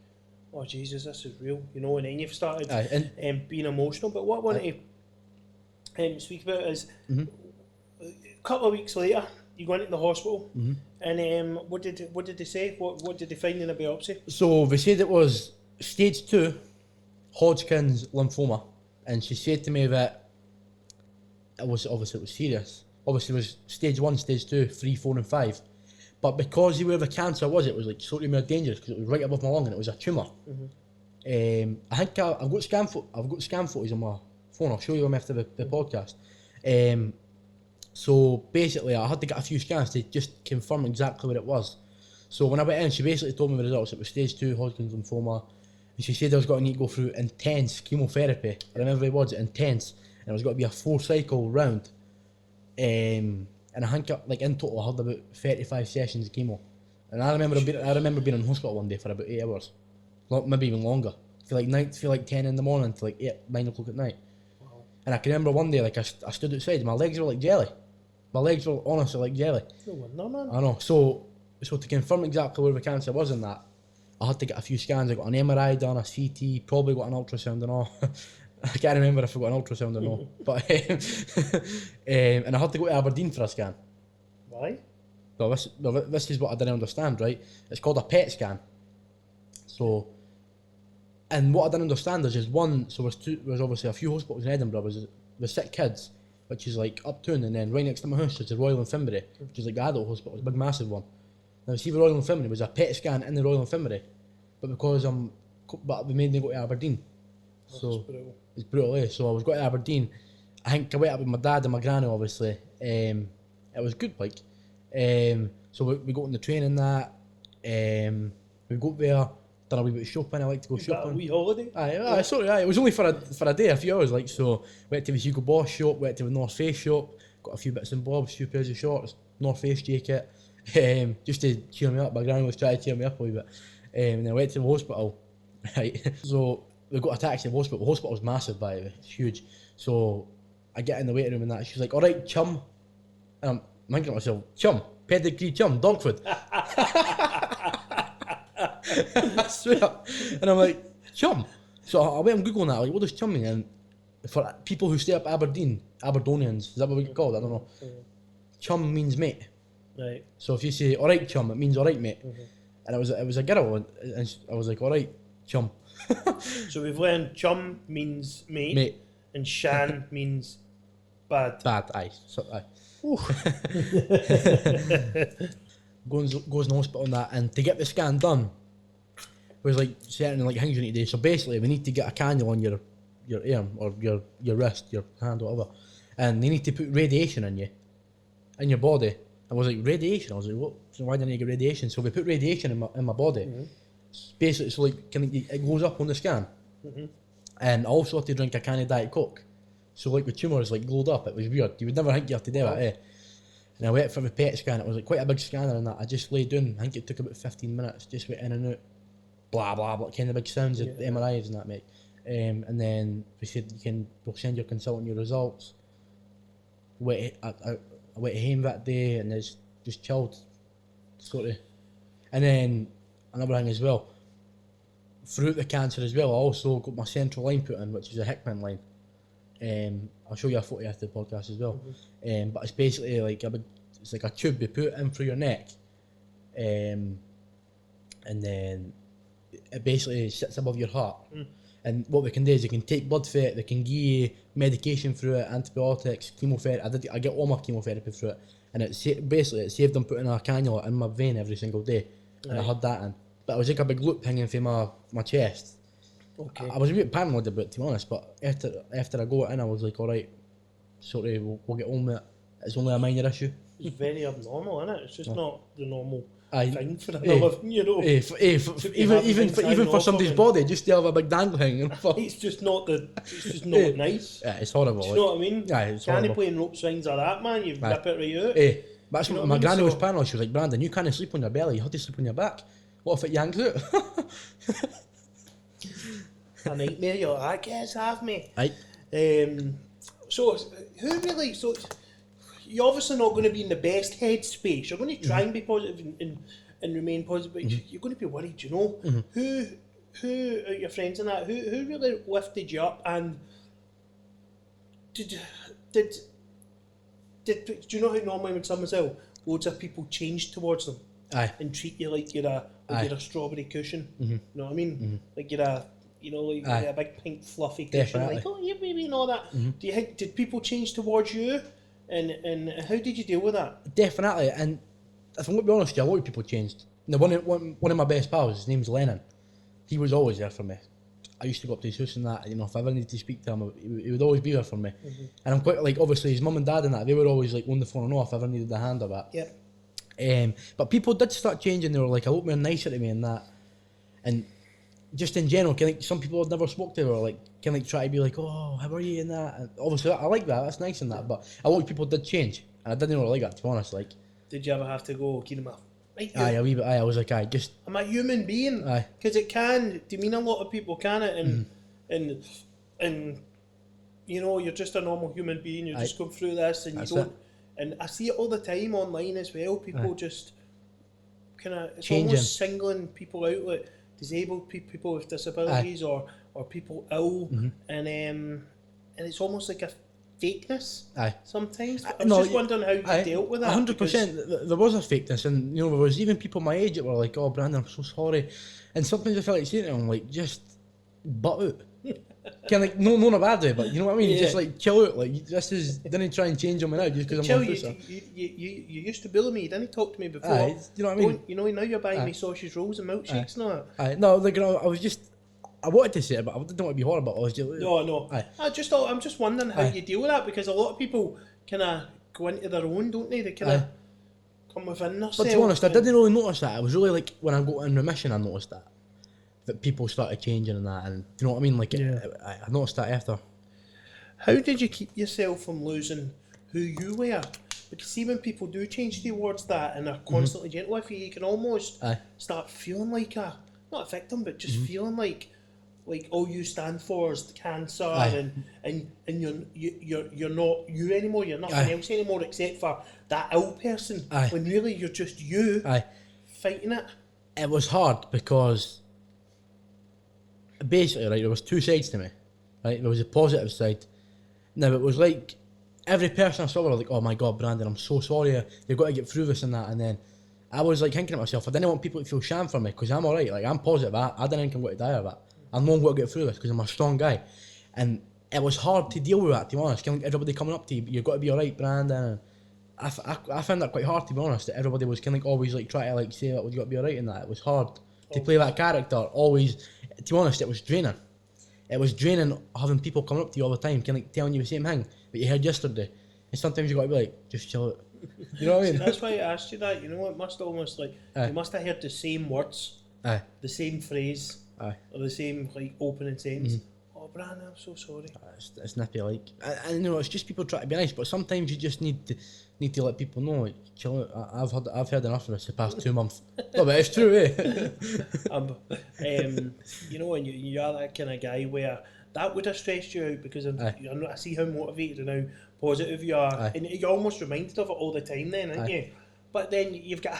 oh Jesus, this is real. You know, and then you've started being emotional. But what I wanted to speak about is a couple of weeks later, you go into the hospital, and what did they say? What did they find in a biopsy? So they said it was stage 2 Hodgkin's lymphoma, and she said to me that it was serious. Obviously, it was stage 1, stage 2, 3, 4, and 5. But because of where the cancer was, it was like sort of more dangerous because it was right above my lung and it was a tumour. I think I've got scan photos on my phone. I'll show you them after the podcast. So basically, I had to get a few scans to just confirm exactly what it was. So when I went in, she basically told me the results. It was stage 2 Hodgkin's lymphoma, and she said I was going to need to go through intense chemotherapy. I remember the words, intense, and it was going to be a 4-cycle round. And I think like in total I had about 35 sessions of chemo. And I remember being in hospital one day for about 8 hours, maybe even longer. Feel like 10 in the morning to like 9 o'clock at night. Wow. And I can remember one day like I stood outside, my legs were like jelly. My legs were honestly like jelly. No wonder, man. I know. So to confirm exactly where the cancer was in that, I had to get a few scans. I got an MRI done, a CT, probably got an ultrasound and all. I can't remember if I got an ultrasound or not. But and I had to go to Aberdeen for a scan. Why? Well, this is what I didn't understand, right? It's called a PET scan. So, and what I didn't understand is there's obviously a few hospitals in Edinburgh with sick kids, which is like uptown, and then right next to my house is the Royal Infirmary, which is like the adult hospital, it's a big massive one. Now see, the Royal Infirmary was a PET scan in the Royal Infirmary, but but they made me go to Aberdeen. So it's brutal, eh? So I was going to Aberdeen. I think I went up with my dad and my granny, obviously. It was good, like. So we got on the train and that. We got there, done a wee bit of shopping. I like to go shopping. A wee holiday? Aye, sorry, aye. It was only for a day, a few hours, like. So went to the Hugo Boss shop, went to the North Face shop, got a few bits and bobs, a few pairs of shorts, North Face jacket, just to cheer me up. My granny was trying to cheer me up a wee bit. And then I went to the hospital, right. So we got a taxi to the hospital. The hospital's massive, by the way, it's huge. So I get in the waiting room and that. She's like, "All right, chum." And I'm thinking to myself, "Chum, pedigree chum, dog food." I swear. And I'm like, "Chum." So I went and Googling that, like, what does chum mean? And for people who stay up Aberdeen, Aberdonians, is that what we get called? I don't know. Chum means mate. Right. So if you say, "All right, chum," it means all right, mate. And it was a girl, and I was like, "All right, chum." So we've learned chum means mate. And shan means bad. Bad, aye. So, aye. goes in the hospital and that, and to get the scan done was like certain like things you need to do. So basically, we need to get a cannula on your arm or your wrist, your hand, whatever, and they need to put radiation in your body. I was like, radiation? I was like, what? So why didn't I get radiation? So we put radiation in my body. Basically, so like it goes up on the scan. And I also had to drink a can of Diet Coke. So like the tumours like glowed up. It was weird. You would never think you have to do it, eh? And I went for the PET scan. It was like quite a big scanner and that. I just laid down. I think it took about 15 minutes. Just went in and out. Blah, blah, blah. Kind of big sounds of the MRIs and that, mate. And then we said we'll send your consultant your results. I went home that day and just chilled. Sort of. And then another thing as well. Throughout the cancer as well, I also got my central line put in, which is a Hickman line. I'll show you a photo after the podcast as well. But it's basically like it's like a tube you put in through your neck, and then it basically sits above your heart. And what we can do is you can take blood for it, they can give you medication through it, antibiotics, chemotherapy. I get all my chemotherapy through it, and it saved them putting a cannula in my vein every single day, and I had that in. But it was like a big loop hanging from my chest. Okay. I was a bit paranoid about it, to be honest, but after I got in, I was like, all right, sorry, we'll get on with it. It's only a minor issue. It's very abnormal, isn't it? It's just not the normal thing for Aye. living, you know. Even for somebody's body, just to have a big dangle hanging. It's just not nice. Yeah, it's horrible. Do you know what I mean? Yeah, it's Can't horrible. playing rope swings like that, man. You rip it right out. But that's You know what what I my mean? granny was So- paranoid. She was like, "Brandon, you can't sleep on your belly. You have to sleep on your back. What if it yanks out?" A nightmare. You're like, "That gets have me." Right. So you're obviously not going to be in the best headspace. You're going to try and be positive and remain positive, but you're going to be worried, you know. Who are your friends in that? Who really lifted you up, and did do you know how normally when someone's ill, loads of people change towards them Aye. and treat you like you're a strawberry cushion. You know what I mean? Like you're a a big pink fluffy cushion. Definitely. Like, oh yeah, baby, and all that. Do you think did people change towards you, and how did you deal with that? Definitely, and if I'm going to be honest with you, a lot of people changed. Now, one of my best pals, his name's Lennon. He was always there for me. I used to go up to his house and that, you know, if I ever needed to speak to him, he would always be there for me. And I'm quite, like, obviously his mum and dad and that, they were always, like, on the phone and off if I ever needed a hand or that. Yep. But people did start changing, they were, like, a lot more nicer to me and that. And just in general, some people I'd never spoke to were, like, try to be like, "Oh, how are you?" and that. And obviously, I like that, that's nice and that, but a lot of people did change. And I didn't really like that, to be honest, like. Did you ever have to go, Keenan? Right, Aye, a wee bit, I was like, just... I'm a human being. Aye. Because it can demean a lot of people, can it? And you know, you're just a normal human being. You're just going through this, and That's you don't. it. And I see it all the time online as well. People just kind of it's Changing. almost singling people out. Like disabled people with disabilities or people ill, and it's almost like a fakeness sometimes. I was just wondering how you dealt with that. 100%. There was a fakeness, and there was even people my age that were like, "Oh, Brandon, I'm so sorry," and sometimes I felt like saying to them, like, just butt out. Kind of like, no, in a bad way, but you know what I mean? Just like, chill out, like, didn't try and change on me now just because I'm on you used to bully me, you didn't talk to me before. You know what I mean? You know, now you're buying me sausage rolls and milkshakes and all that. No, like, I wanted to say it, but I didn't want to be horrible. I was just... No. I'm just wondering how you deal with that, because a lot of people kind of go into their own, don't they? They kind of come within themselves. But to be honest, I didn't really notice that. It was really like when I got in remission, I noticed that people started changing and that, and do you know what I mean? Like, I noticed that after. How did you keep yourself from losing who you were? Because see, when people do change towards that and are constantly gentle with you, you can almost start feeling like not a victim, but just feeling like all you stand for is cancer, and you're not you anymore. You're nothing else anymore except for that ill person. When really you're just you fighting it. It was hard because basically, right, there was two sides to me. Right, there was a positive side. Now it was like every person I saw were like, "Oh my God, Brandon, I'm so sorry. You've got to get through this and that." And then I was like thinking to myself, I didn't want people to feel shame for me because I'm alright. Like, I'm positive. I didn't think I'm going to die of it. I know I'm going to get through this because I'm a strong guy. And it was hard to deal with that, to be honest. Kind of like everybody coming up to you, "You've got to be alright, Brandon." And I found that quite hard, to be honest. That everybody was kind of like always like trying to like say that, "Well, you got to be alright," and that. It was hard to play that character. Always, to be honest, it was draining. It was draining having people coming up to you all the time, kind of like telling you the same thing that you heard yesterday. And sometimes you got to be like, just chill out. You know what I mean? That's why I asked you that. You know, it must almost like you must have heard the same words, the same phrase, or the same like opening sentence. "Oh, Brandon, I'm so sorry." It's nippy, like, I you know, it's just people trying to be nice, but sometimes you just need to let people know, like, chill out. I've heard enough of this the past 2 months. No, but it's true, eh? You know, and you are that kind of guy where that would have stressed you out, because I see how motivated and how positive you are, and you're almost reminded of it all the time then, aren't you? But then you've got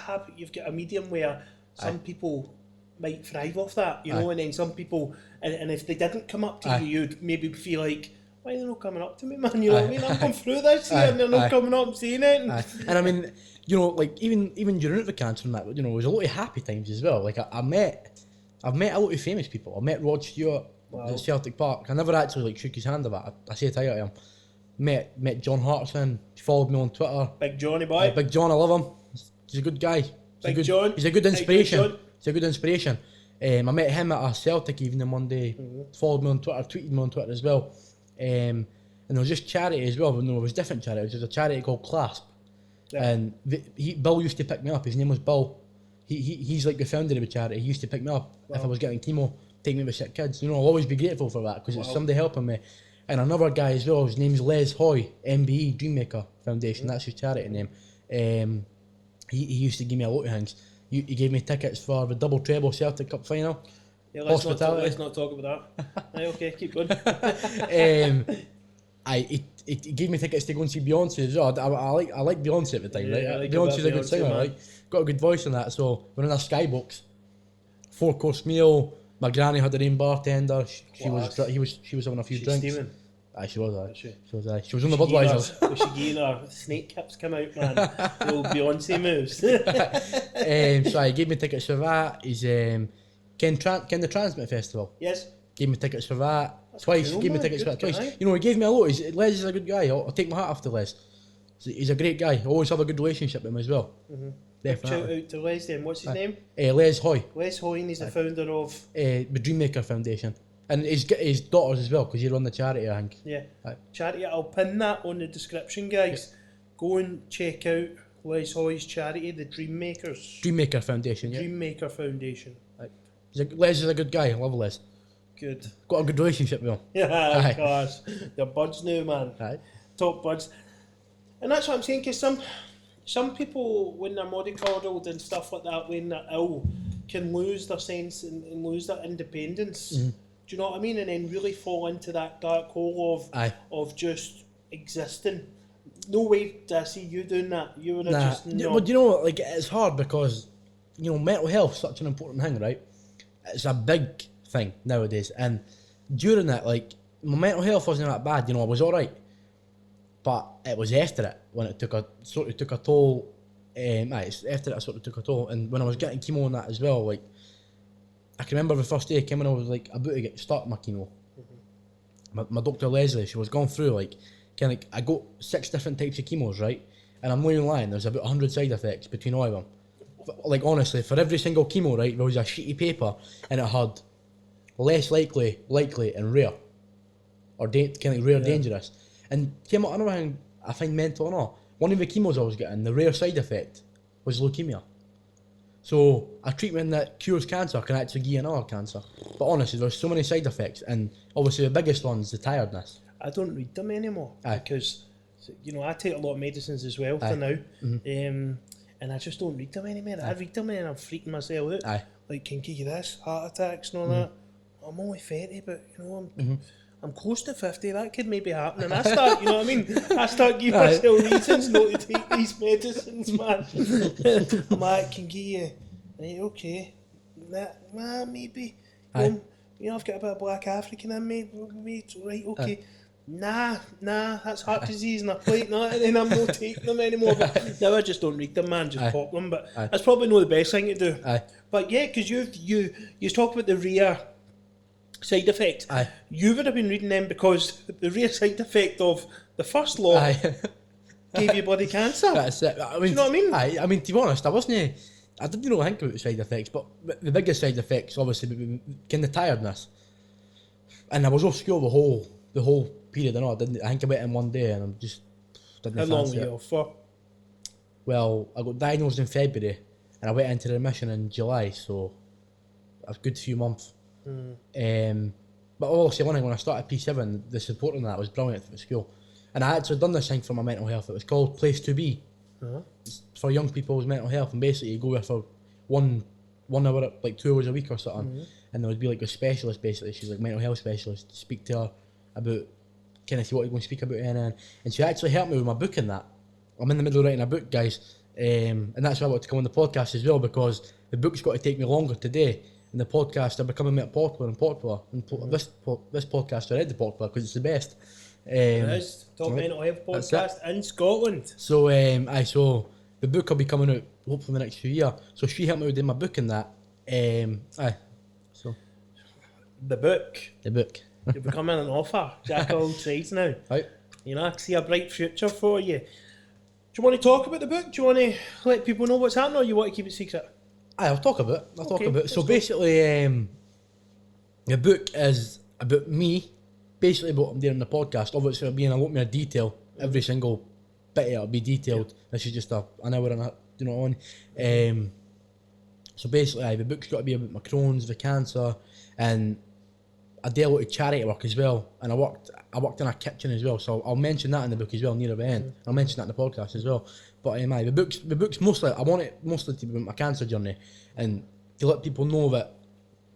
a medium where some people might thrive off that, you know, and then some people, and if they didn't come up to you, you'd maybe feel like, "Why are they not coming up to me, man?" You know what I mean? I'm going through this here and they're not coming up and saying it. And I mean, you know, like, even during the cancer and that, you know, there was a lot of happy times as well. Like, I've met a lot of famous people. I met Rod Stewart at Celtic Park. I never actually like shook his hand about it. I say hi to him. Met John Hartson. He followed me on Twitter. Big Johnny boy. Big John, I love him. He's a good guy. He's a good inspiration. He's a good inspiration. I met him at a Celtic evening one day. Followed me on Twitter, tweeted me on Twitter as well. And there was just charity as well. But no, it was different charities. There was a charity called Clasp. And Bill used to pick me up. His name was Bill. He's like the founder of the charity. He used to pick me up if I was getting chemo, take me with sick kids. You know, I'll always be grateful for that because it's somebody helping me. And another guy as well, his name's Les Hoy, MBE, Dreammaker Foundation. That's his charity name. He used to give me a lot of things. He gave me tickets for the double treble Celtic Cup final. Yeah, let's not talk about that. Okay, keep going. He gave me tickets to go and see Beyonce as well. I like Beyonce at the time, right? Like Beyonce's a good singer, right? Got a good voice in that. So we're in a skybox, 4-course meal. My granny had her own bartender. She was having a few drinks. Steaming. She was. She was on the Budweiser. We should get her snake hips come out, man. The old Beyonce moves. So he gave me tickets for that. He's Ken the Transmit Festival. Yes. Gave me tickets for that. That's twice. Cool, gave me man. tickets for Good that twice. guy. You know, he gave me a lot. Les is a good guy. I'll take my hat off to Les. He's a great guy. I always have a good relationship with him as well. Definitely. Shout out to Les then. What's his name? Les Hoy. Les Hoy, and he's the founder of The Dreammaker Foundation. And his daughters as well, because he run the charity, I think. Yeah. Charity. I'll pin that on the description, guys. Go and check out Les Hoy's charity, the Dreammaker Foundation, yeah. Dreammaker Foundation. Les is a good guy. I love Les. Good. Got a good relationship with him. Yeah, of course. They're buds now, man. Aye. Top buds. And that's what I'm saying, because some people, when they're mollycoddled and stuff like that, when they're ill, can lose their sense and lose their independence. Do you know what I mean? And then really fall into that dark hole of just existing. No way do I see you doing that. You would have just not. Well, you know, like, it's hard because, you know, mental health's such an important thing, right? it's a big thing nowadays. And during it, like, my mental health wasn't that bad, you know, I was alright. But it was after it when it took a toll. It's after it I sort of took a toll. And when I was getting chemo and that as well, like, I can remember the first day I came in, I was like about to get started my chemo. My doctor Leslie, she was going through like, I got 6 different types of chemos, right? And I'm not even lying, there's about 100 side effects between all of them. Like, honestly, for every single chemo, right, there was a sheet of paper and it had less likely, and rare. Or rare, dangerous. And chemo, I don't know how I find mental or not. One of the chemos I was getting, the rare side effect was leukemia. So a treatment that cures cancer can actually give you another cancer. But honestly, there's so many side effects, and obviously the biggest one is the tiredness. I don't read them anymore. Aye. Because, you know, I take a lot of medicines as well for now, and I just don't read them anymore. I read them and I'm freaking myself out. Aye. Like, can give you this, heart attacks and all that. I'm only 30, but you know, I'm close to 50. That could maybe happen, and I start, you know what I mean? I start giving myself reasons not to take these medicines, man. I'm like, can give you, right, okay, maybe. You know, I've got a bit of black African in me, right, okay. Nah, that's heart disease and a plate, and then I'm not taking them anymore. But now I just don't read them, man, just pop them. But that's probably not the best thing to do. But yeah, because you talk about the rare side effects. You would have been reading them because the rare side effect of the first law gave you bloody cancer. That's it. I mean, do you know what I mean? I mean, to be honest, I didn't really think about the side effects, but the biggest side effects, obviously, kind of tiredness. And I was off school the whole period. I think I went in one day and I'm just didn't. How long were you off for? Well, I got diagnosed in February and I went into remission in July, so a good few months. But obviously when I started P7, the support on that was brilliant for school. And I actually done this thing for my mental health. It was called Place to Be. It's for young people's mental health, and basically you go there for one hour, like 2 hours a week or something, and there would be like a specialist, basically, she's like mental health specialist, to speak to her about, kind of see what you're going to speak about, and she actually helped me with my book and that. I'm in the middle of writing a book, guys, and that's why I want to come on the podcast as well, because the book's got to take me longer today, and the podcast are becoming more popular and popular, and this podcast already popular because it's the best. It is top mental health podcast in Scotland. So so the book will be coming out hopefully in the next few years. So she helped me with my book and that. So the book. You're becoming an author, jack of all trades now. Right. You know, I see a bright future for you. Do you want to talk about the book? Do you want to let people know what's happening, or you want to keep it secret? I'll talk about it. So basically, the book is about me. Basically what I'm doing in the podcast, obviously it'll be in a lot more detail. Every single bit of it'll be detailed. This is just an hour and a, you know what I mean? So basically the book's got to be about my Crohn's, the cancer, and I do a lot of charity work as well, and I worked in a kitchen as well, so I'll mention that in the book as well near the end. I'll mention that in the podcast as well. But the book's mostly, I want it mostly to be about my cancer journey, and to let people know that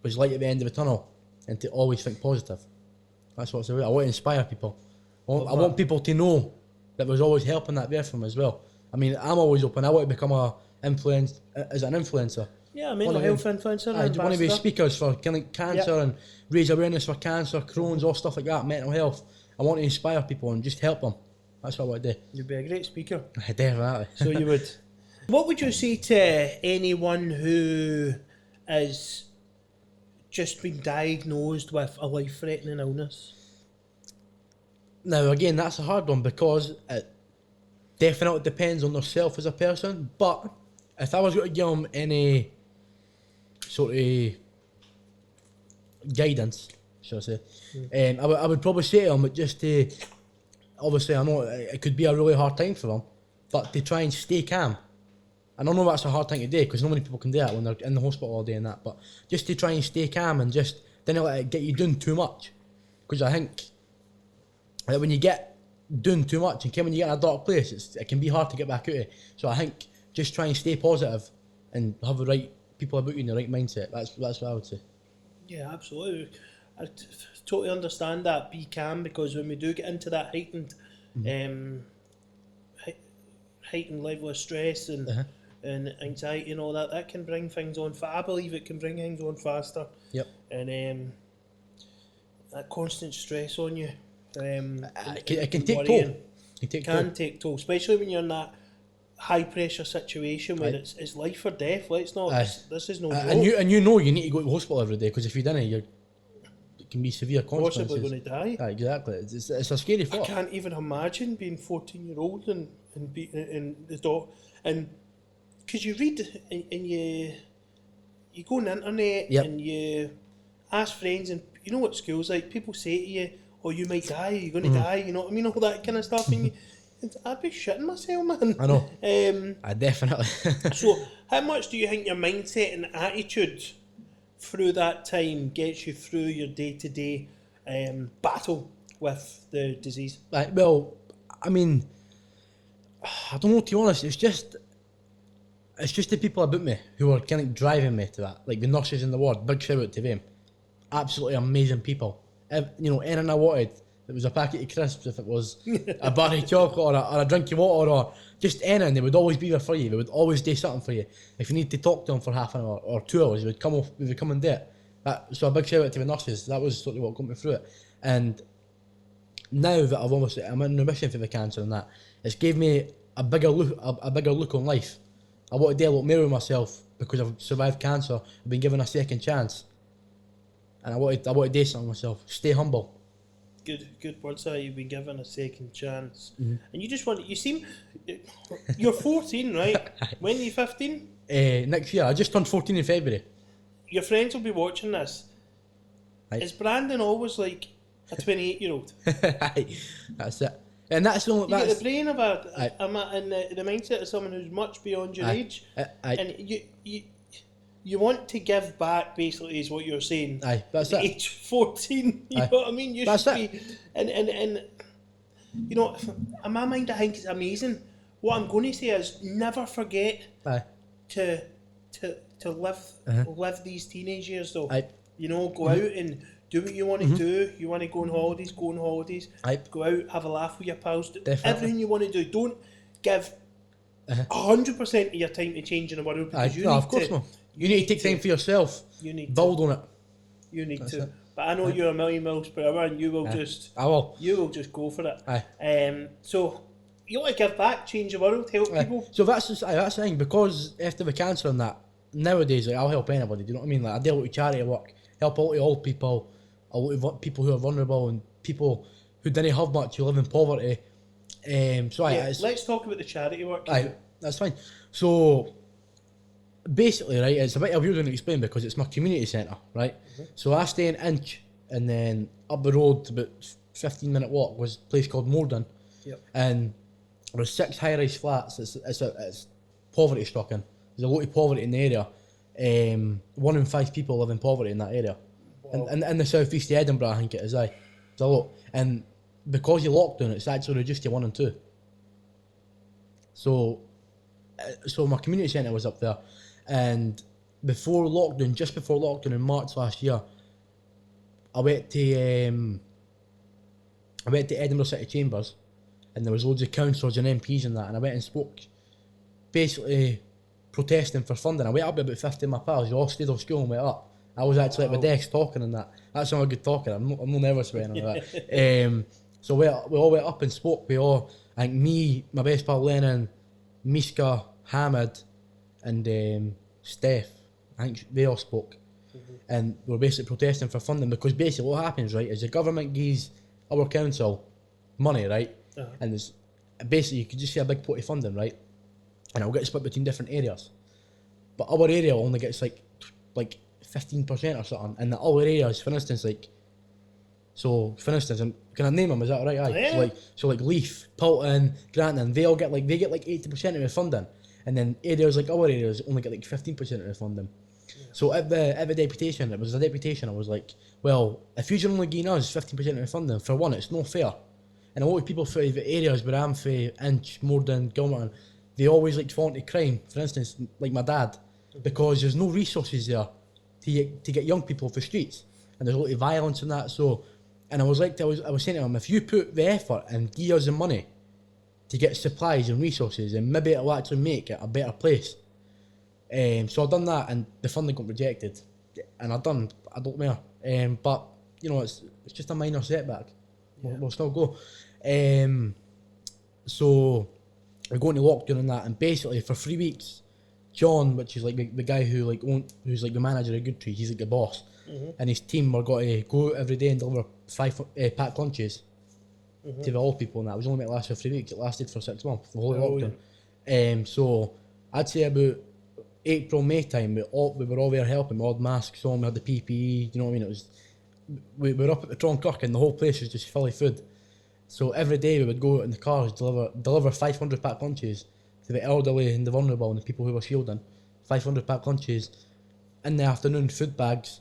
there's light at the end of the tunnel, and to always think positive. That's what's about. I want to inspire people. I want people to know that there's always help in that there for them as well. I mean, I'm always open. I want to become an influencer. Yeah, mental health influencer. I want to be speakers for cancer and raise awareness for cancer, Crohn's, all stuff like that, mental health. I want to inspire people and just help them. That's what I want to do. You'd be a great speaker. Definitely. So you would. What would you say to anyone who is just been diagnosed with a life-threatening illness? Now again, that's a hard one because it definitely depends on themselves as a person, but if I was going to give them any sort of guidance, should I say, I would probably say to them that just to, obviously I know it could be a really hard time for them, but to try and stay calm. And I know that's a hard thing to do because not many people can do that when they're in the hospital all day and that, but just to try and stay calm and just don't let it get you doing too much. Because I think that when you get doing too much and when you get in a dark place, it can be hard to get back out of it. So I think just try and stay positive and have the right people about you in the right mindset. That's what I would say. Yeah, absolutely. I totally understand that. Be calm, because when we do get into that heightened level of stress and and anxiety and all that. That can bring things on. I believe it can bring things on faster. Yep. And that constant stress on you. It can take toll. It can take toll, especially when you're in that high pressure situation where it's life or death. Let's not. This is no joke. And you know you need to go to the hospital every day, because if you don't, it can be severe consequences. Possibly going to die. Exactly. It's a scary thought. I can't even imagine being 14-year-old and the dog, and because you read and you go on the internet and you ask friends, and you know what school's like. People say to you, "Oh, you might die. You're going to die." You know what I mean? All that kind of stuff. And I'd be shitting myself, man. I know. I definitely. So, how much do you think your mindset and attitude through that time gets you through your day-to-day battle with the disease? Right, well, I mean, I don't know, to be honest. It's just the people about me who are kind of driving me to that. Like the nurses in the ward. Big shout out to them. Absolutely amazing people. You know, anything I wanted. It was a packet of crisps, if it was a bar of chocolate or a drink of water or just anything, they would always be there for you. They would always do something for you. If you need to talk to them for half an hour or 2 hours, we would come and do it. So a big shout out to the nurses. That was sort of what got me through it. And now that I'm in remission for the cancer and that, it's gave me a bigger look on life. I want to do a lot more with myself because I've survived cancer. I've been given a second chance, and I want to do something with myself. Stay humble. Good words. You've been given a second chance, and you seem, you're 14, right? When are you 15? Next year. I just turned 14 in February. Your friends will be watching this. Right. Is Brandon always like a 28-year-old? That's it. And that's the only. You get the brain of and the mindset of someone who's much beyond your age, and you want to give back, basically, is what you're saying. Aye, that's it. Age 14, you know what I mean? You that's should it. be, and you know, in my mind, I think it's amazing. What I'm going to say is, never forget to live these teenage years, though. You know, go out and do what you want to do. You want to go on holidays, go on holidays. Go out, have a laugh with your pals. Definitely. Everything you want to do. Don't give 100% of your time to changing the world, because you need to. You need to take time for yourself. You need build on it. You need to. But I know you're a million miles per hour, and you will just. I will. You will just go for it. So you want to give back, change the world, help people. So that's the thing, because after the cancer and that, nowadays, like, I'll help anybody. Do you know what I mean? Like, I do a lot of charity work, help a lot of old people, a lot of people who are vulnerable, and people who didn't have much, who live in poverty. Let's talk about the charity work. That's fine. So basically, right, it's a bit of a weird one to explain because it's my community centre, right? So I stay in Inch, and then up the road, about 15-minute walk, was a place called Bdon. And there's 6 high-rise flats. It's poverty stricken. There's a lot of poverty in the area. 1 in 5 people live in poverty in that area. Wow. And in the southeast of Edinburgh, I think it is. It's a lot. And because of lockdown, it's actually reduced to 1 and 2. So my community centre was up there. And just before lockdown in March last year, I went to Edinburgh City Chambers, and there was loads of councillors and MPs and that, and I went and spoke, basically protesting for funding. I went up with about 50 of my pals. You all stayed off school and went up. I was actually at my desk talking and that. That's not a good talker. I'm not nervous about any of that. So we all went up and spoke. I think me, my best pal Lennon, Miska, Hamid, and Steph, I think they all spoke. And we were basically protesting for funding, because basically what happens, right, is the government gives our council money, right? And there's basically, you could just see a big pot of funding, right? And it'll get split between different areas. But our area only gets like 15% or something. And the other areas, for instance, can I name them? Is that alright? Yeah. So Leaf, Poulton, Granton, they get like 80% of the funding. And then areas like our areas only get like 15% of the funding. Yeah. So at the deputation, it was a deputation, I was like, well, if you're only giving us 15% of the funding, for one, it's not fair. And a lot of people from the areas where I'm from, Inch, Morden, Gilmerton, they always like fall into crime, for instance, like my dad, because there's no resources there to get young people off the streets. And there's a lot of violence and that. So, and I was saying to him, if you put the effort and give us the money to get supplies and resources, and maybe it'll actually make it a better place. So I done that, and the funding got rejected, and I done adult mare. But you know, it's just a minor setback. We'll still go. So we're going to lockdown on that, and basically for 3 weeks, John, which is like the guy who who's like the manager of Goodtree, he's like the boss, and his team were got to go every day and deliver 5 packed lunches to the old people, and that. It was only meant to last for 3 weeks. It lasted for 6 months, the whole lockdown. So I'd say about April, May time, we were all there helping. We had masks on, we had the PPE. You know what I mean? It was we were up at the Crohn and the whole place was just full of food. So every day we would go out in the cars, deliver 500 packed lunches to the elderly and the vulnerable and the people who were shielding. 500 packed lunches. In the afternoon, food bags,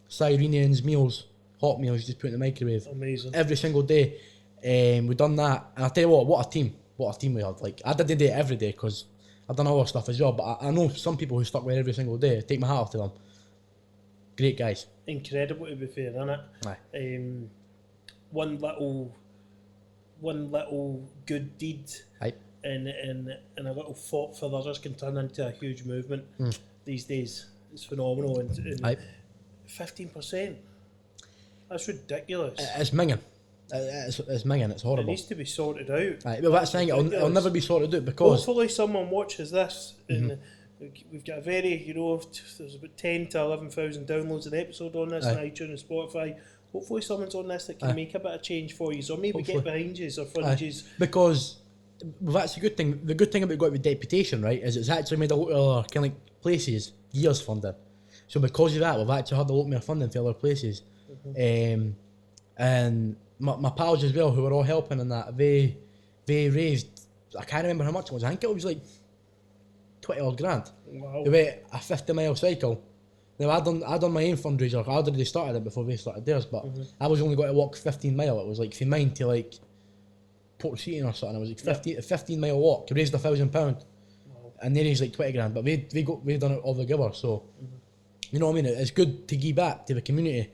Cyrenians, meals, hot meals, just put in the microwave. Amazing. Every single day. We done that, and I tell you what a team we had. Like, I didn't do it every day because I've done other stuff as well, but I know some people who stuck with it every single day. I take my hat off to them. Great guys. Incredible, to be fair, isn't it? Aye. One little good deed and a little thought for others can turn into a huge movement these days. It's phenomenal. And 15%, that's ridiculous. It's minging. It's minging. It's horrible. It needs to be sorted out. Aye, well, that's the thing. It'll never be sorted out because hopefully someone watches this and we've got a very, there's about 10 to 11,000 downloads an episode on this on iTunes and Spotify. Hopefully someone's on this that can make a bit of change for you, or maybe get behind you or fund you. Because that's a good thing. The good thing about going with deputation, right, is it's actually made a lot of other kind of like places years funded. So because of that, we've actually had a lot more funding for other places. And my pals as well, who were all helping in that, they raised, I can't remember how much it was. I think it was like 20 odd grand. Wow. We went a 50-mile cycle. Now I done my own fundraiser. I already started it before they started theirs, but I was only going to walk 15 mile. It was like from mine to like Port Seaton or something. It was like a 15-mile walk. We raised £1,000, and they raised like 20 grand. But we done it all together. So you know what I mean. It's good to give back to the community,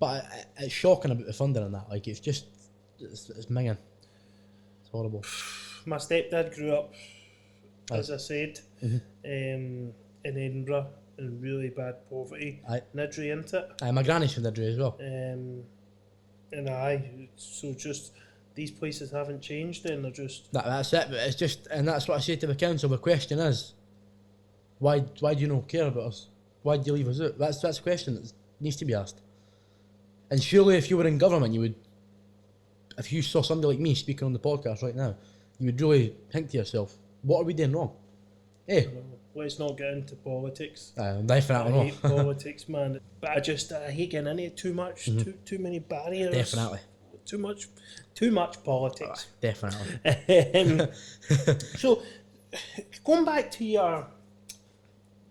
but it's shocking about the funding and that. Like it's minging. It's horrible. My stepdad grew up, as I said, in Edinburgh. In really bad poverty. Nidri, isn't it? My granny's from Nidri as well. So just these places haven't changed, and they're just that's it. But it's just, and that's what I say to the council. The question is, why do you not care about us? Why do you leave us out? That's a question that needs to be asked. And surely, if you were in government, you would, if you saw somebody like me speaking on the podcast right now, you would really think to yourself, what are we doing wrong? Hey. Let's not get into politics. Definitely I hate politics, man. But I hate getting into it too much. Too many barriers. Definitely. Too much politics. Definitely. So, going back to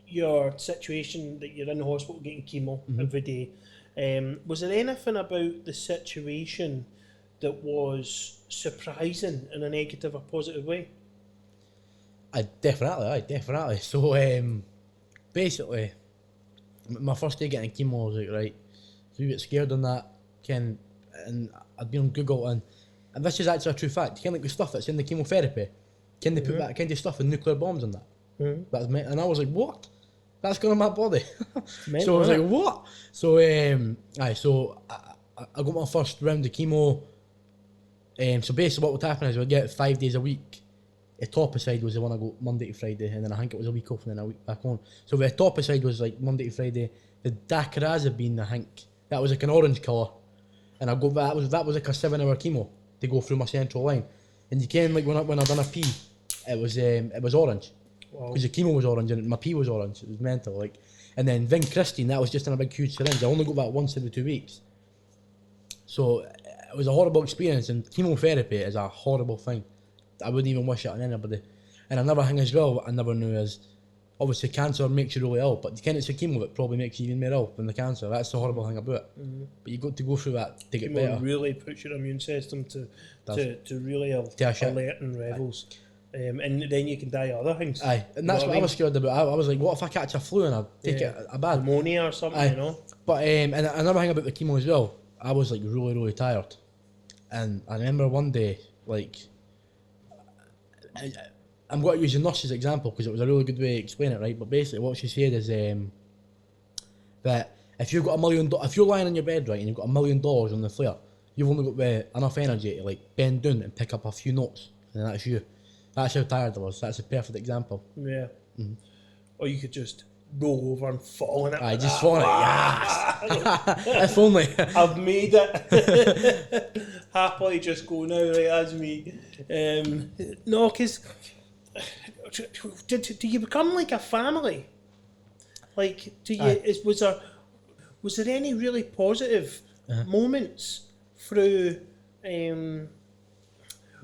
your situation that you're in the hospital getting chemo every day, was there anything about the situation that was surprising in a negative or positive way? Definitely. So, basically, my first day getting chemo, I was like, right, so you get scared on that, and I'd been on Google, and this is actually a true fact. You can like the stuff that's in the chemotherapy, can they put that kind of stuff in nuclear bombs and that? That's and I was like, what? That's going on my body. So I was like, what? So, so I got my first round of chemo. So basically, what would happen is we'd get 5 days a week. The topicide was the one I got Monday to Friday, and then I think it was a week off and then a week back on. So the topicide was like Monday to Friday. The dacrazabine, I think, that was like an orange colour, and I got that was like a 7-hour chemo to go through my central line. And you can like when I done a pee, it was orange, because the chemo was orange and my pee was orange. It was mental, like. And then vincristine, that was just in a big huge syringe. I only got that once every 2 weeks. So it was a horrible experience, and chemotherapy is a horrible thing. I wouldn't even wish it on anybody. And another thing as well, I never knew is, obviously cancer makes you really ill, but the kind of chemo that probably makes you even more ill than the cancer. That's the horrible thing about it. But you got to go through that to get better. Chemo really puts your immune system to really alert and levels. And then you can die of other things. Aye, and that's what I was scared about. I was like, what if I catch a flu and I take it a bad pneumonia or something, you know? But and another thing about the chemo as well, I was like really, really tired. And I remember one day, like, I'm going to use the nurse's example because it was a really good way to explain it, right? But basically, what she said is that if you've got if you're lying in your bed, right, and you've got $1 million on the flare, you've only got enough energy to like bend down and pick up a few notes, and that's you. That's how tired I was. That's a perfect example. Yeah. Mm-hmm. Or you could just roll over and fall in it. I just fall in it. Yes. If only. I've made it. Happily just go now, right, as me. No, because do you become like a family? Like, do you? Was there any really positive moments through?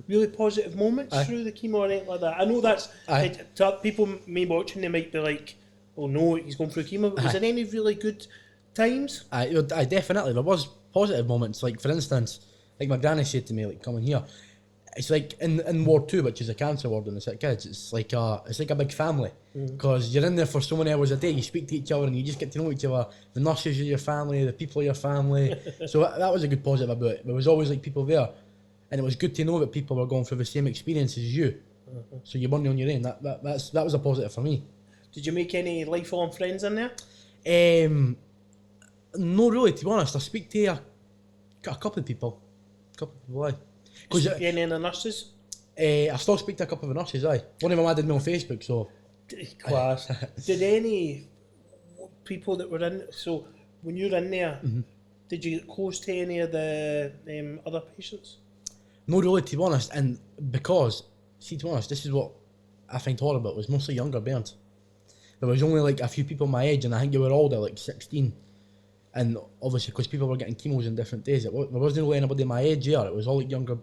Really positive moments through the chemo or anything like that? I know that's people may watching, they might be like, "Oh no, he's going through chemo." But was there any really good times? I definitely there was positive moments. Like for instance, like my granny said to me, like coming here, it's like in Ward 2, which is a cancer ward and the sick kids. It's like a big family because you're in there for so many hours a day. You speak to each other and you just get to know each other. The nurses are your family, the people are your family. So that was a good positive about it. There was always like people there. And it was good to know that people were going through the same experience as you, so you weren't on your own. That was a positive for me. Did you make any lifelong friends in there? No, really. To be honest, I speak to a couple of people. Aye. Any of the nurses? I still speak to a couple of the nurses. Aye. One of them added me on Facebook. So. Class. Did any people that were in? So when you're in there, did you get close to any of the other patients? No, really, to be honest, and because, to be honest, this is what I find horrible, it was mostly younger burns. There was only like a few people my age, and I think they were all there like 16. And obviously, because people were getting chemos in different days, there wasn't really anybody my age here, it was all like younger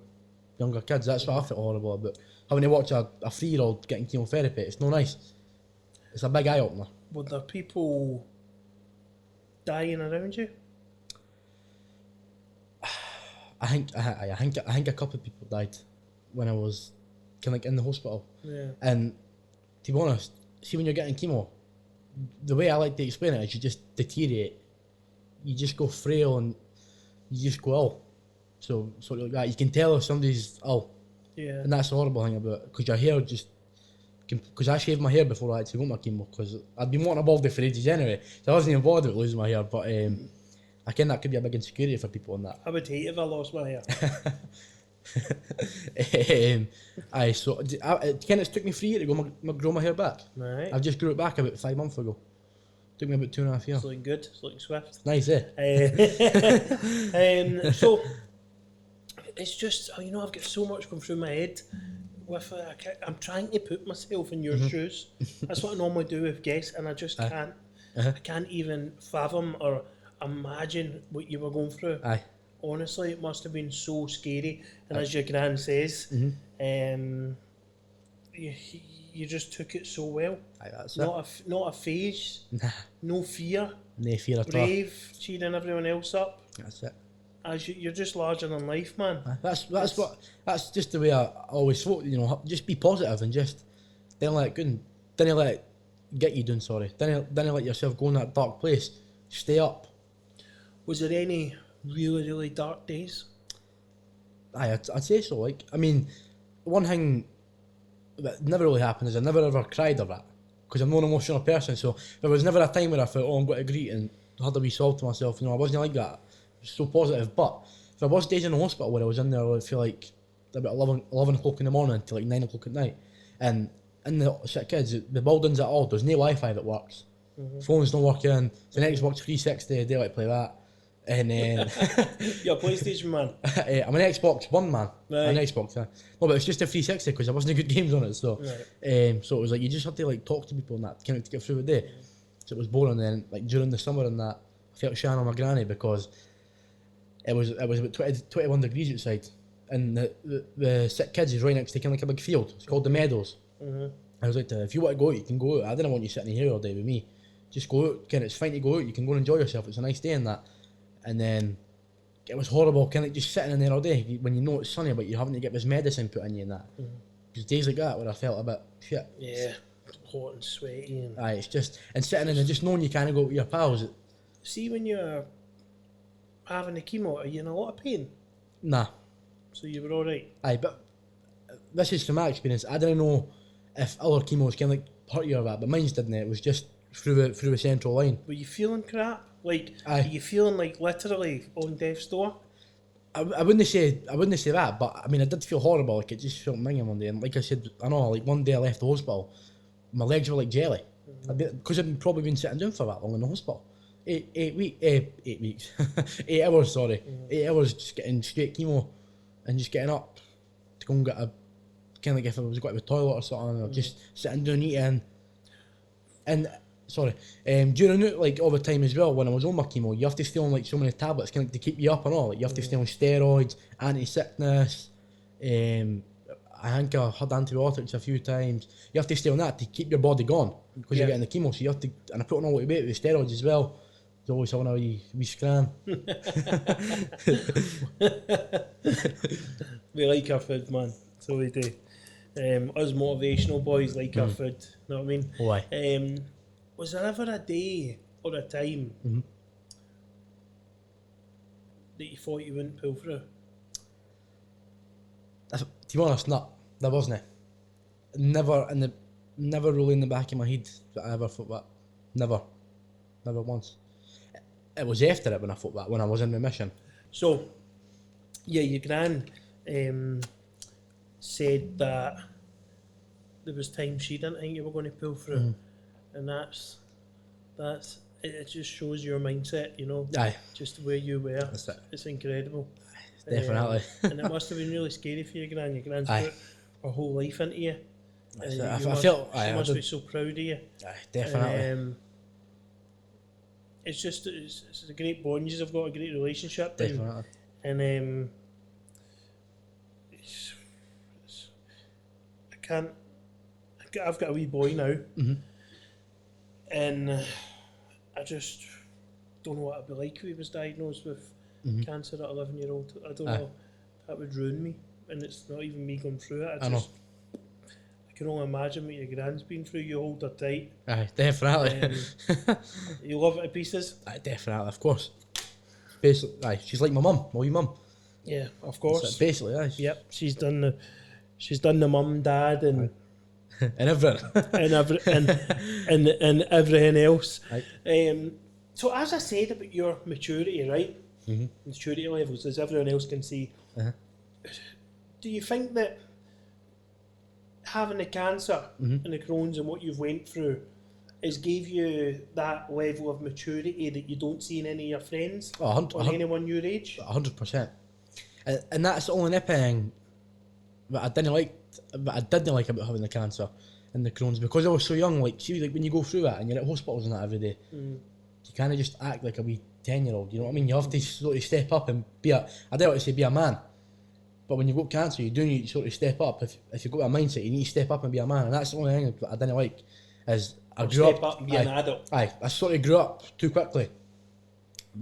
kids. That's what I felt horrible about. Having to watch a 3-year-old getting chemotherapy, it's no nice. It's a big eye-opener. Were there people dying around you? I think a couple of people died when I was kind of like in the hospital. Yeah. And to be honest, see when you're getting chemo, the way I like to explain it is you just deteriorate. You just go frail and you just go ill. So sort of like that. You can tell if somebody's ill. Yeah. And that's the horrible thing about it, because your hair just. Because I shaved my hair before I actually got my chemo, because I'd been wanting a baldy for ages anyway, so I wasn't even bothered with losing my hair, but I think that could be a big insecurity for people on that. I would hate if I lost my hair. So it took me 3 years to grow my hair back. Right. I've just grew it back about 5 months ago. Took me about 2.5 years. It's looking good. It's looking swift. Nice, eh? So it's just, I've got so much going through my head. I'm trying to put myself in your shoes. That's what I normally do with guests, and I just can't. I can't even fathom or imagine what you were going through. Aye. Honestly, it must have been so scary. And as your gran says, you just took it so well. Aye, that's not a phase. Nah. No fear. No fear at all. Brave, cheering everyone else up. That's it. As you're just larger than life, man. That's just the way I always thought. Just be positive and just don't let it get you down. Sorry, don't let yourself go in that dark place. Stay up. Was there any really, really dark days? Aye, I'd say so. Like, I mean, one thing that never really happened is I never ever cried over that, because I'm not an emotional person. So there was never a time where I felt, I'm going to greet and had to resolve to myself. I wasn't like that. It was so positive. But there was days in the hospital where I was in there, I would feel like about 11 o'clock in the morning till like 9 o'clock at night. And in the sick kids, the buildings at all, there's no Wi-Fi that works. Phones don't work in. So the Xbox 360, they like to play that. And then you're a PlayStation man. I'm an Xbox One man. Right. An Xbox. No, but it's just a 360 because there wasn't good games on it. So, so it was like you just had to like talk to people and that kind of to get through the day. So it was boring. Then like during the summer and that, I felt shy on my granny because it was about 21 degrees outside, and the sick kids is right next to kind of like a big field. It's called the Meadows. I was like, if you want to go out, you can go out. I didn't want you sitting here all day with me. Just go out. It's fine to go out. You can go and enjoy yourself. It's a nice day and that. And then it was horrible, kind of like just sitting in there all day when you know it's sunny, but you're having to get this medicine put in you and that. Because days like that where I felt a bit shit. Yeah, hot and sweaty. And aye, it's just, and sitting in and just knowing you can't go with your pals. See, when you're having the chemo, are you in a lot of pain? Nah. So you were alright? Aye, but this is from my experience. I didn't know if other chemos can like hurt you or that, but mine's didn't. It was just through the central line. Were you feeling crap? Like, Aye. are you feeling like literally on death's door? I wouldn't say that, but I mean I did feel horrible. Like it just felt minging one day, and like I said, I know like one day I left the hospital, my legs were like jelly, because I'd probably been sitting down for that long in the hospital. 8 weeks, 8 hours. Sorry, 8 hours just getting straight chemo, and just getting up to go and get a kind of like if I was going to the toilet or something, or just sitting down eating, and. Sorry. During it, like all the time as well, when I was on my chemo, you have to stay on like so many tablets, kind of to keep you up and all. Like you have to stay on steroids, anti-sickness. I think I had antibiotics a few times. You have to stay on that to keep your body gone because you're getting the chemo. So you have to, and I put on a lot of weight with steroids as well. There's always having a wee scran. We like our food, man. So we do. Us motivational boys like our food. Know what I mean? Why? Was there ever a day or a time that you thought you wouldn't pull through? To be honest, no, there wasn't. Never really in the back of my head that I ever thought that. Never once. It was after it when I thought that, when I was in remission. So, yeah, your gran said that there was times she didn't think you were going to pull through. And that's it just shows your mindset, you know. Aye. Just where you were. That's it. It's incredible. Definitely. And it must have been really scary for your gran. Your gran's put her whole life into you. That's And it. you I must, felt. she must be so proud of you. Aye, definitely. It's just it's a great bond. You've got a great relationship. Definitely. And I've got a wee boy now. And I just don't know what it'd be like if he was diagnosed with cancer at 11-year-old. I don't know. That would ruin me. And it's not even me going through it. I know. I can only imagine what your gran's been through. You hold her tight. Aye, definitely. You love it to pieces. Aye, definitely, of course. Basically, aye, she's like my mum, my wee mum. Yeah, of course. Basically, aye. Yep, she's done the mum, dad, and and everything. and everything else. Right. So as I said about your maturity, right? Maturity levels, as everyone else can see. Do you think that having the cancer and the Crohn's and what you've went through has gave you that level of maturity that you don't see in any of your friends or anyone your age? 100%. And that's the only thing that I didn't like about having the cancer and the Crohn's, because I was so young. Like, see, like when you go through that and you're at hospitals and that every day, you kind of just act like a wee 10-year-old. You know what I mean? You have to sort of step up and be a man. But when you've got cancer, you do need to sort of step up. If you've got a mindset, you need to step up and be a man. And that's the only thing that I didn't like. Is I grew step up and be an adult. Aye, I sort of grew up too quickly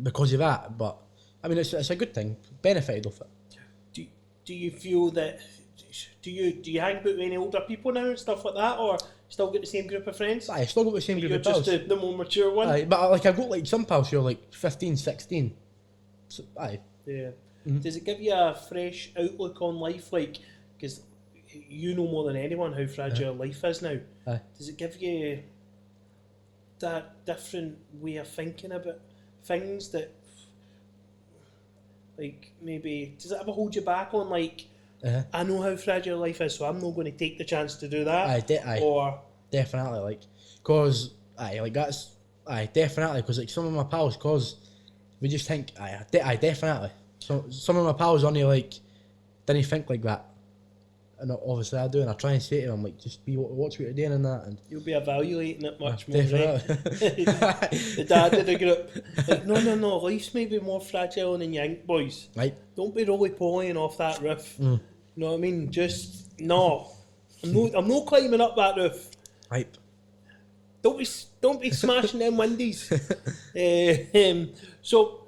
because of that. But I mean, it's a good thing. Benefited off it. Do you feel that? Do you hang out with any older people now and stuff like that, or still get the same group of friends? Aye, I still got the same group of pals. You're just the more mature one. Aye, but like I've got like some pals who are like 15, 16. So, aye. Yeah. Does it give you a fresh outlook on life? Like, because you know more than anyone how fragile life is now. Aye. Does it give you that different way of thinking about things that, like, maybe, does it ever hold you back on, like, I know how fragile life is, so I'm not going to take the chance to do that? Or definitely, like, cause definitely, because like some of my pals, cause we just think, definitely. So some of my pals only like didn't think like that, and obviously I do, and I try and say to them like, just watch what you're doing and that, and you'll be evaluating it much more. Definitely. Right? The dad of the group, like, no, life's maybe more fragile than you think, boys. Right. Don't be roly-polying off that roof. You know what I mean? Just no. I'm not climbing up that roof. Right. Don't be smashing them windies. So.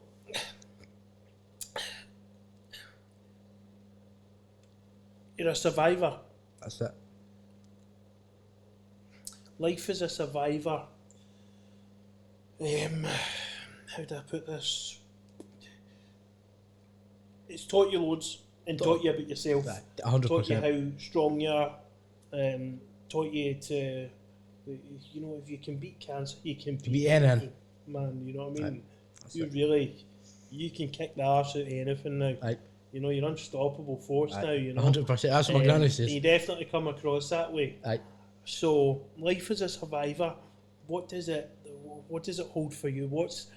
You're a survivor. That's it. Life is a survivor. How do I put this? It's taught you loads and taught you about yourself. 100%. Taught you how strong you are. taught you to, you know, if you can beat cancer, you can beat anything. Man, you know what I mean? Aye. You can kick the arse out of anything now. Aye. You know, you're unstoppable force now, you know. 100%, that's what my granny says. You definitely come across that way. Aye. So, life as a survivor, what does it hold for you? What's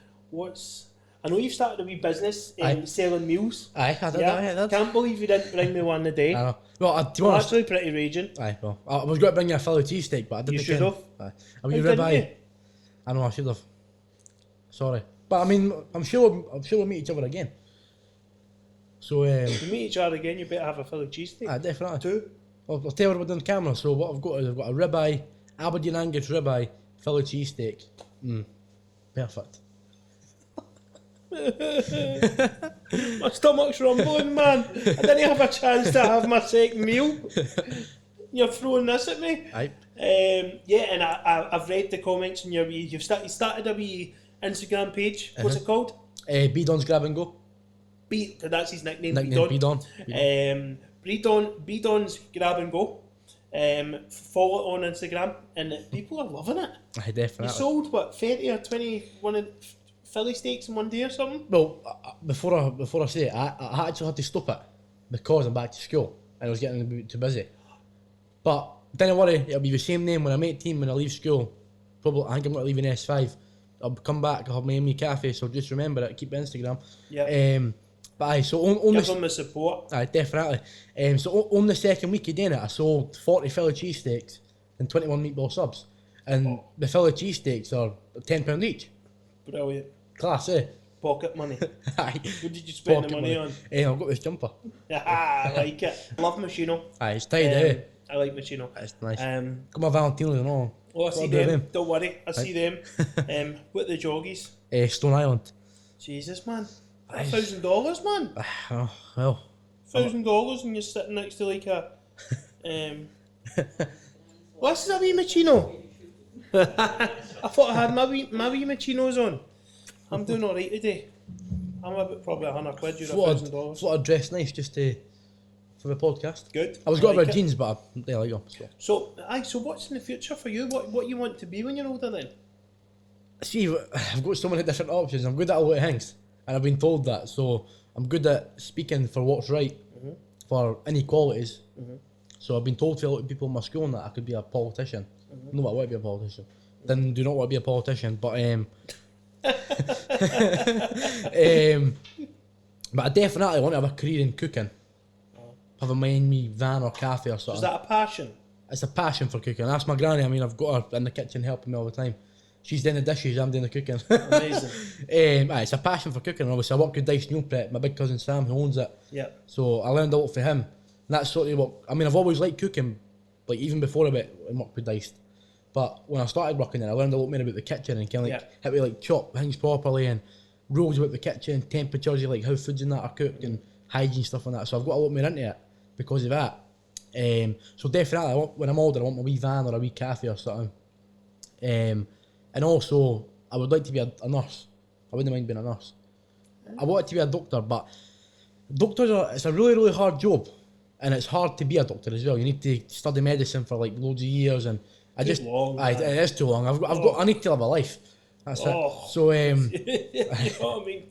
I know you've started a wee business selling meals. Aye, I did that. Can't believe you didn't bring me one today. I know. Well, to be honest, actually pretty raging. aye, well, I was going to bring you a Philly cheesesteak, but I didn't. You should have. Aye. A wee ribeye. I know, I should have. Sorry. But I mean, I'm sure we'll meet each other again. So, If we meet each other again, you better have a Philly cheesesteak. Aye, definitely. Two. I'll tell you what we're doing on camera. So what I've got is I've got a ribeye, Aberdeen Angus ribeye, Philly cheesesteak. Perfect. My stomach's rumbling, man. I didn't have a chance to have my second meal. You're throwing this at me. Aye. Yeah, and I've read the comments on your you started a wee Instagram page. What's it called? Bdon's Grab and Go. That's his nickname. Bdon. Bdon's Grab and Go. Follow it on Instagram, and people are loving it. Aye, definitely. You sold what 30 or 21 of Philly steaks in one day or something? Well, before I say it, I actually had to stop it because I'm back to school and I was getting a bit too busy. But don't worry, it'll be the same name when I'm 18, when I leave school. Probably, I think I'm going to leave in S5. I'll come back, I'll have my Amy Cafe, so just remember it, keep the Instagram. Yeah. But aye, so on give them the support. Aye, definitely. So on the second week of doing it, I sold 40 Philly cheesesteaks and 21 meatball subs. And the Philly cheesesteaks are £10 each. Brilliant. Class, eh? Pocket money. Aye. What did you spend the money on? I've got this jumper. I like it. Love Machino. Aye, it's tight, eh? I like Machino. It's nice. Got my Valentino's and all. Oh, I see them. Don't worry, I see them. What the joggies? Stone Island. Jesus, man. $1,000, man. Oh, well. $1,000 and you're sitting next to like a... What's that wee Machino? I thought I had my wee Machinos on. I'm doing alright today. I'm about probably £100. You're $1,000. Thought I'd dress nice just for the podcast. Good. I was going to wear jeans, but I like them. So what's in the future for you? What you want to be when you're older then? See, I've got so many different options. I'm good at a lot of things, and I've been told that. So I'm good at speaking for what's right, for inequalities. So I've been told to a lot of people in my school that I could be a politician. No, I want to be a politician. Then do not want to be a politician, but but I definitely want to have a career in cooking. Have a mind me van or cafe or something. Is that a passion? It's a passion for cooking. That's my granny. I mean, I've got her in the kitchen helping me all the time. She's doing the dishes, I'm doing the cooking. Amazing. It's a passion for cooking. Obviously, I work with Dice Meal Prep. My big cousin Sam, who owns it. Yeah. So I learned a lot from him. And that's sort of what I mean. I've always liked cooking, like even before I went and worked with Dice. But when I started working there, I learned a lot more about the kitchen and kind of like how to like chop things properly and rules about the kitchen, temperatures, like how foods and that are cooked and hygiene stuff and that. So I've got a lot more into it because of that. So definitely, when I'm older, I want my wee van or a wee cafe or something. And also, I would like to be a nurse. I wouldn't mind being a nurse. I wanted to be a doctor, but it's a really, really hard job. And it's hard to be a doctor as well. You need to study medicine for like loads of years, and it is too long. I need to live a life. That's it. So you know what I mean?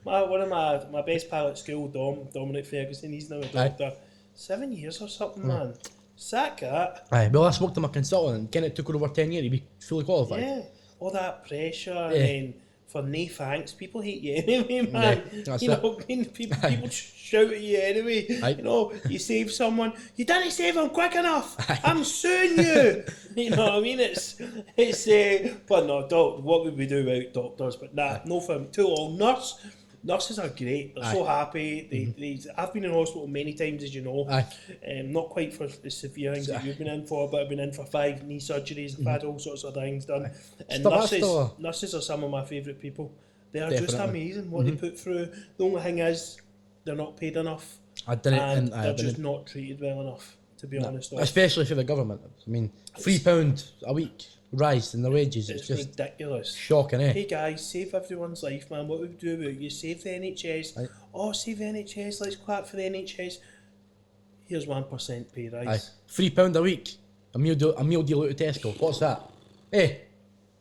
One of my best pal at school, Dominic Ferguson, he's now a doctor. 7 years or something, man. Sack that. Aye, well, I spoke to my consultant, and Kenneth took it over 10 years to be fully qualified. Yeah, all that pressure, and then for no thanks, people hate you anyway, man. You know what I mean? People shout at you anyway. Aye. You know, you save someone, you didn't save him quick enough. I'm suing you. You know what I mean? It's but no, what would we do without doctors? But no for him. Too long. Nurses are great. They're so happy. I've been in hospital many times, as you know. Not quite for the severe things that you've been in for, but I've been in for 5 knee surgeries. I've had all sorts of things done. And nurses are some of my favourite people. They are just amazing what they put through. The only thing is, they're not paid enough. They're just not treated well enough, to be honest. Especially for the government. I mean, £3 a week rise in the wages. It's just ridiculous. Shocking, eh? Hey guys, save everyone's life, man. What would we do about it? You save the NHS. Aye. Oh, save the NHS. Let's clap for the NHS. Here's 1% pay rise. £3 a week. A meal deal out of Tesco. What's that? Eh?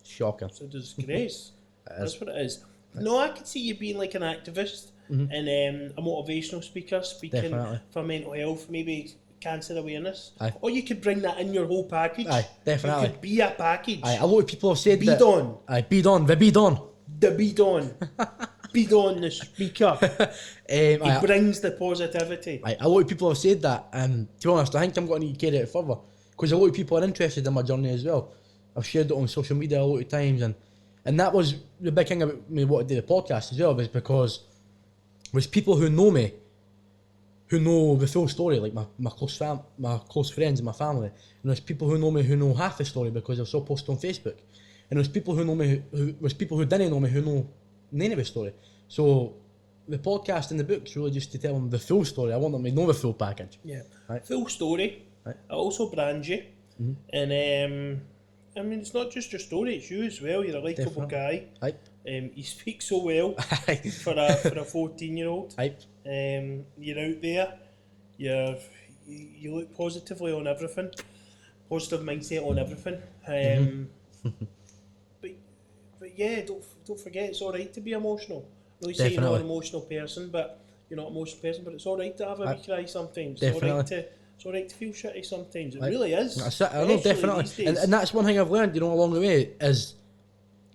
Shocking. It's a disgrace. That's what it is. Right. No, I could see you being like an activist and a motivational speaker, speaking Definitely. for mental health, maybe cancer awareness. Aye. Or you could bring that in your whole package. Aye, definitely. You could be a package. Aye, a lot of people have said that. Bdon. Aye, Bdon, the Bdon. The Bdon. Bdon, the speaker. He Aye, brings the positivity. aye, a lot of people have said that, and to be honest, I think I'm going to need to carry it further, because a lot of people are interested in my journey as well. I've shared it on social media a lot of times, and that was the big thing about me wanting to do the podcast as well, was because there's people who know me, who know the full story, like my close friends and my family, and there's people who know me who know half the story because I saw posts on Facebook, and there's people who know me there's people who didn't know me who know none of the story. So the podcast and the book's really just to tell them the full story. I want them to know the full package. Yeah. Right. Full story. Right. It also brands you. And I mean, it's not just your story, it's you as well. You're a likeable guy. Aye. You speak so well for a 14-year-old. Aye. You're out there. You look positively on everything. Positive mindset on everything. But yeah, don't forget, it's all right to be emotional. I know you say you're not an emotional person, but you're not an emotional person. But it's all right to have a wee cry sometimes. Definitely. It's all right to feel shitty sometimes. It really is. That's it. I know, definitely. And that's one thing I've learned, along the way, is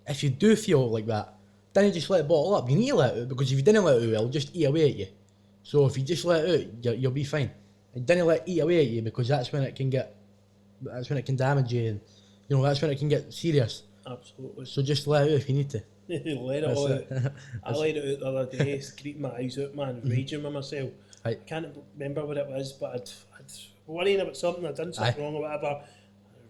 if you do feel like that, then you just let it bottle up. You need to let it out, because if you didn't let it out, it'll just eat away at you. So if you just let it out, you'll be fine. And don't let it eat away at you, because that's when it can damage you, and that's when it can get serious. Absolutely. So just let it out if you need to. Let it all out. I let it out the other day, screaming my eyes out, man, raging with myself. I can't remember what it was, but I'd worrying about something, I'd done something wrong or whatever.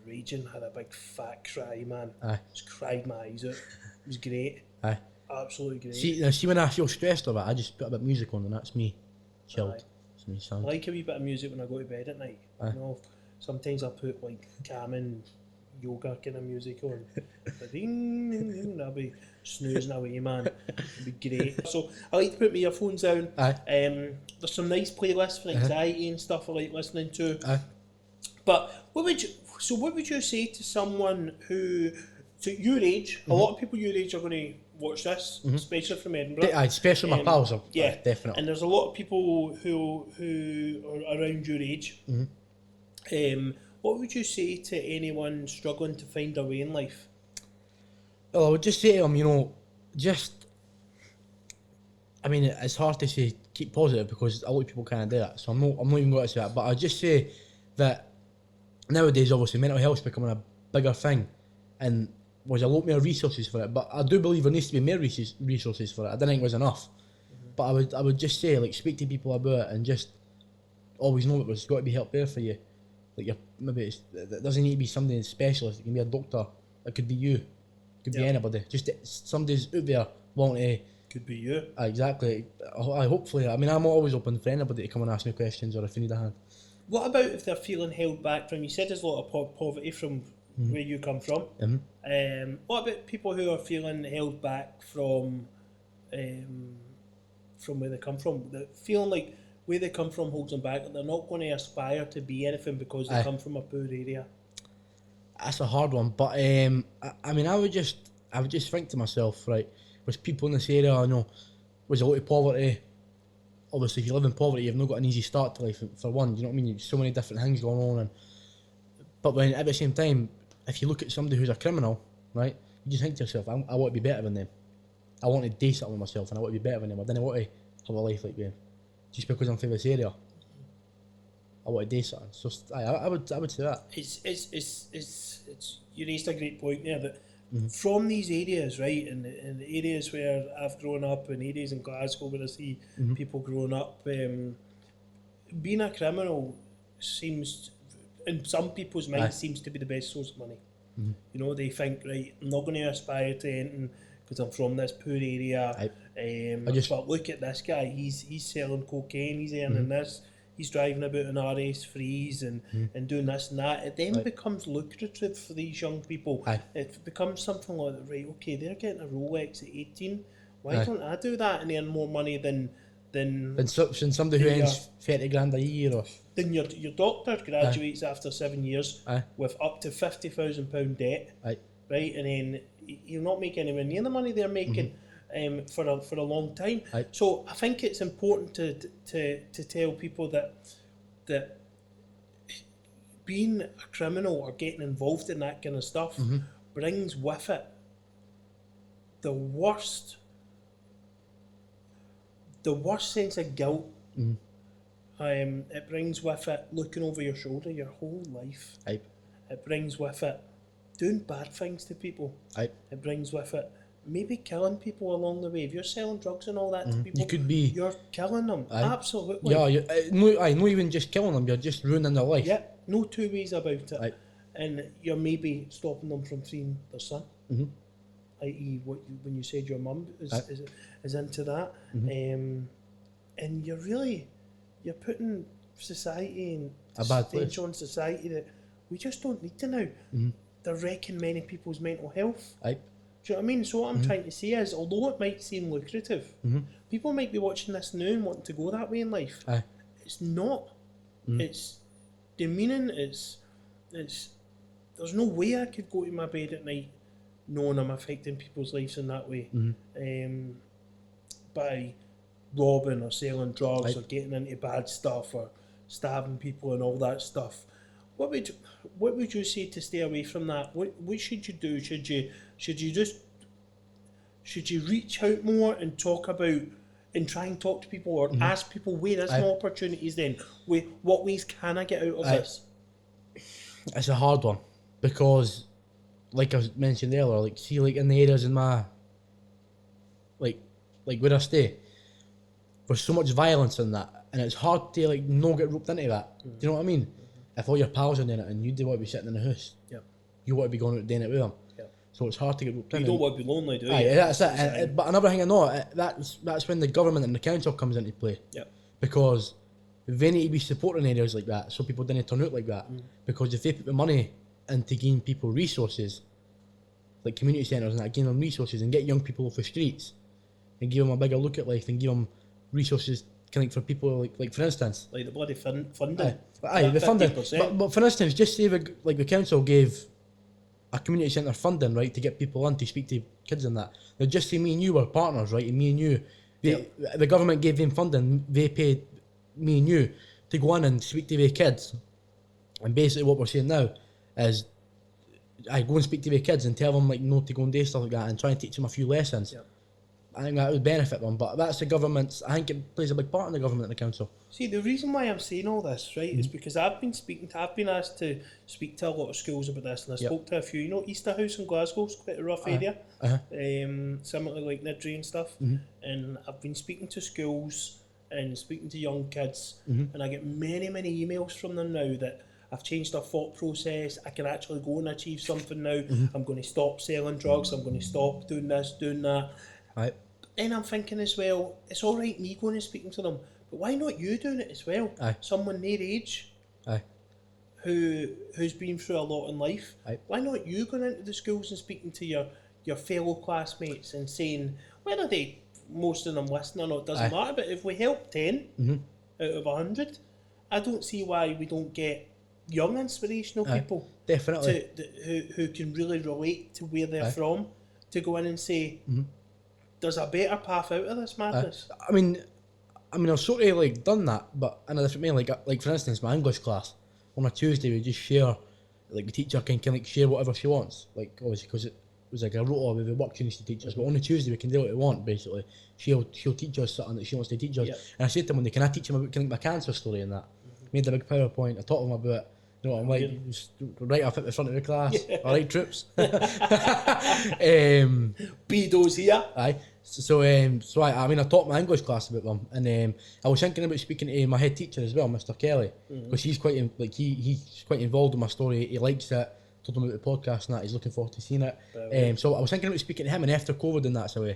Raging, had a big fat cry, man. Just cried my eyes out. It was great. Absolutely great. See when I feel stressed or that, I just put a bit of music on, and that's me chilled. It's me sound. I like a wee bit of music when I go to bed at night. Sometimes I put like calming yoga kind of music on. Ding, ding, ding, I'll be snoozing away, man. It'll be great. So I like to put my earphones down. There's some nice playlists for anxiety and stuff I like listening to. But what would you say to someone who, to your age, a lot of people your age are going to watch this, especially from Edinburgh. Especially my pals. Yeah, definitely. And there's a lot of people who are around your age. What would you say to anyone struggling to find a way in life? Well, I would just say to them, it's hard to say keep positive, because a lot of people can't do that. So I'm not even going to say that. But I'd just say that nowadays, obviously, mental health's becoming a bigger thing, and there's a lot more resources for it. But I do believe there needs to be more resources for it. I don't think there's enough. But I would just say, speak to people about it, and just always know that there's got to be help there for you. It doesn't need to be somebody specialist. It can be a doctor. It could be you. It could be anybody. Just somebody's out there wanting to. Could be you. Exactly. Hopefully. I'm always open for anybody to come and ask me questions, or if you need a hand. What about if they're feeling held back from? You said there's a lot of poverty from where you come from. What about people who are feeling held back from where they come from? They're feeling like where they come from holds them back, and they're not going to aspire to be anything because they come from a poor area. That's a hard one, but I would just think to myself, right, there's people in this area, I know, there's a lot of poverty. Obviously, if you live in poverty, you've not got an easy start to life, for one, you know what I mean? There's so many different things going on, but at the same time, if you look at somebody who's a criminal, right, you just think to yourself, I want to be better than them. I want to do something with myself, and I want to be better than them. I don't want to have a life like them. Just because I'm from this area, I want to do something. So I would say that. It's you raised a great point there, that from these areas, right, and the areas where I've grown up, and areas in Glasgow where I see people growing up, being a criminal seems, in some people's minds, seems to be the best source of money. They think, right, I'm not going to aspire to anything because I'm from this poor area. But look at this guy, he's selling cocaine, he's earning this, he's driving about in RS3s and doing this and that. It then becomes lucrative for these young people. It becomes something like, right, okay, they're getting a Rolex at 18, why don't I do that and earn more money than somebody who earns 30 grand a year? Or then your doctor graduates after 7 years Aye. with up to £50,000 debt, Aye. right? And then he'll not make anywhere near the money they're making for a long time. Aye. So I think it's important to tell people that being a criminal or getting involved in that kind of stuff brings with it the worst sense of guilt. It brings with it looking over your shoulder your whole life. Aye. It brings with it doing bad things to people. Aye. It brings with it maybe killing people along the way. If you're selling drugs and all that to people, You could be. you're killing them. Aye. Absolutely. Yeah, not even just killing them, you're just ruining their life. Yeah, no two ways about it. Aye. And you're maybe stopping them from freeing their son. I.e., when you said your mum is into that, and you're putting society and A bad place. attention on society that we just don't need to now. They're wrecking many people's mental health. Aye. Do you know what I mean? So what I'm trying to say is, although it might seem lucrative, people might be watching this now and wanting to go that way in life. Aye. It's not. It's demeaning. It's. There's no way I could go to my bed at night knowing I'm affecting people's lives in that way, by robbing or selling drugs or getting into bad stuff or stabbing people and all that stuff. What would you say to stay away from that? What should you do? Should you reach out more and talk about and try and talk to people or ask people where is my opportunities then? What ways can I get out of this? It's a hard one because, like I mentioned earlier, like see, like in the areas in my, like where I stay, there's so much violence in that, and it's hard to like not get roped into that. Do you know what I mean? If all your pals are doing it and you do want to be sitting in the house, you want to be going out doing it with them. So it's hard to get roped in. You don't want to be lonely, do you? Aye, that's it. But another thing I know, that's when the government and the council comes into play. Because they need to be supporting areas like that, so people didn't turn out like that. Because if they put the money into giving people resources, like community centres and that, give them resources and get young people off the streets and give them a bigger look at life and give them resources kind of for people like for instance, like the bloody funding. Aye, the funding. But for instance, just say the council gave a community centre funding, right, to get people in to speak to kids and that. Now just say me and you were partners, right, and me and you, the government gave them funding, they paid me and you to go in and speak to the kids. And basically what we're saying now is I go and speak to the kids and tell them like not to go and do stuff like that and try and teach them a few lessons. I think that would benefit them, but that's the government's. I think it plays a big part in the government and the council. See, the reason why I'm saying all this, right, is because I've been asked to speak to a lot of schools about this, and I spoke to a few. You know, Easterhouse in Glasgow is quite a rough area, similar like Niddrie and stuff. And I've been speaking to schools and speaking to young kids, and I get many emails from them now that I've changed their thought process. I can actually go and achieve something now. I'm going to stop selling drugs. I'm going to stop doing this, doing that. Right. And I'm thinking as well, it's all right me going and speaking to them, but why not you doing it as well? Someone their age, who's been through a lot in life. Why not you going into the schools and speaking to your fellow classmates and saying, whether most of them listen or not, it doesn't matter, but if we help 10 out of 100, I don't see why we don't get young inspirational people definitely who can really relate to where they're from, to go in and say, there's a better path out of this madness. I mean, I've sort of like done that, but in a different way. Like for instance, my English class on a Tuesday we just share, like the teacher can like share whatever she wants. Like obviously because it was like a rota with the work she needs to teach us, but on a Tuesday we can do what we want. Basically, she'll teach us something that she wants to teach us. And I said to them one day, can I teach them about my cancer story and that? Made a big PowerPoint. I taught them about it. You know what I'm like? Just right up at the front of the class. All right, troops. Bdo's here. Aye. So I mean, I taught my English class about them, and I was thinking about speaking to my head teacher as well, Mr. Kelly, because he's quite he's quite involved in my story. He likes it. Told him about the podcast and that. He's looking forward to seeing it. So I was thinking about speaking to him, and after COVID and that, so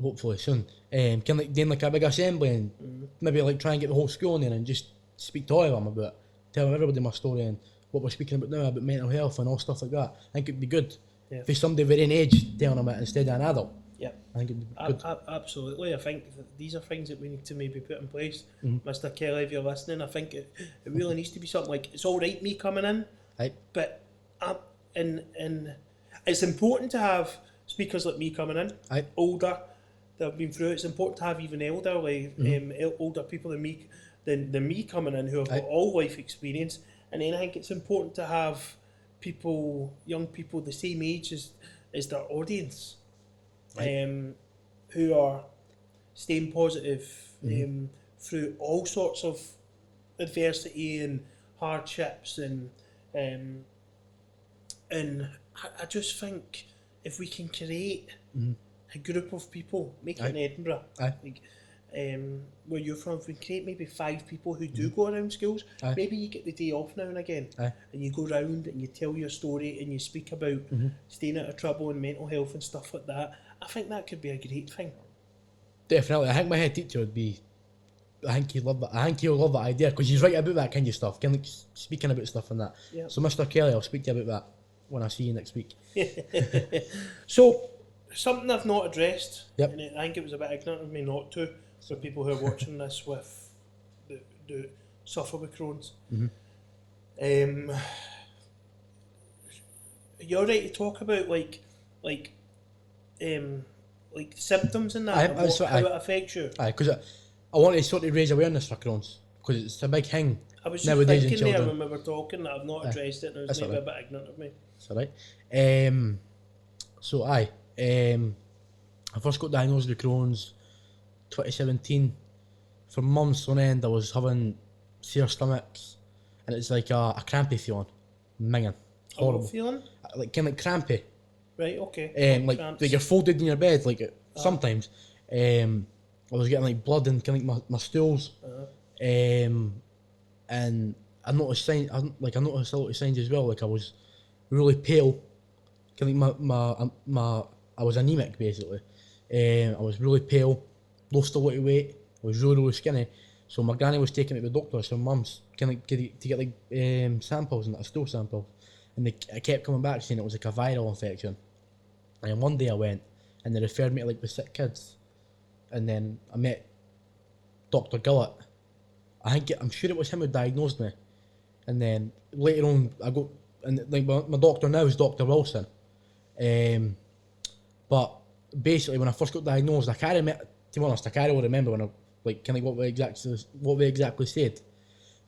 hopefully soon, can like doing like a big assembly and maybe like try and get the whole school in there and just speak to all of them about it. Tell everybody my story and what we're speaking about now about mental health and all stuff like that. I think it'd be good if somebody of their own age telling them it instead of an adult. Yep. I think it'd be good. Absolutely. I think that these are things that we need to maybe put in place. Mm-hmm. Mr. Kelly, if you're listening, I think it really needs to be something like, it's all right me coming in, Aye. but and it's important to have speakers like me coming in, Aye. older, that have been through it. It's important to have even elderly, older people than me coming in who have got all life experience. And then I think it's important to have people, young people the same age as their audience, who are staying positive through all sorts of adversity and hardships, and I just think if we can create a group of people, make it in Edinburgh, like where you're from, if we create maybe 5 people who do go around schools, maybe you get the day off now and again, and you go round and you tell your story and you speak about staying out of trouble and mental health and stuff like that. I think that could be a great thing. Definitely. I think my head teacher would be, I think he'd love that. I think he'll love that idea, because he's right about that kind of stuff, kind of like speaking about stuff and that. Yep. So Mr. Kelly, I'll speak to you about that when I see you next week. So, something I've not addressed, Yep. and I think it was a bit ignorant of me not to, for people who are watching this with the suffer with Crohn's. You're right to talk about like symptoms and that, and how it affects you. Because I want to sort of raise awareness for Crohn's, because it's a big thing I was just nowadays in thinking there children. when we were talking that I've not addressed it, and it was maybe a bit ignorant of me. That's alright. So I first got diagnosed with Crohn's 2017. For months on end I was having sore stomachs, and it's like a crampy feeling, minging, horrible Feeling? like kind of like crampy, right? Okay. like you're folded in your bed, like sometimes. I was getting like blood in kind of like my stools, and I noticed signs. I noticed a lot of signs as well. Like I was really pale, kind of like I was anemic basically. I was really pale, lost a lot of weight. I was really skinny. So my granny was taking me to the doctor, so mum's kind of to get like samples and that, stool samples, and I kept coming back saying it was like a viral infection. And one day I went and they referred me to like the sick kids, and then I met Dr. Gullett. I'm sure it was him who diagnosed me, and then later on I got, and like my doctor now is Dr. Wilson. But basically when I first got diagnosed, I can't remember, to be honest, I can't really remember when I like kind of what they exactly said,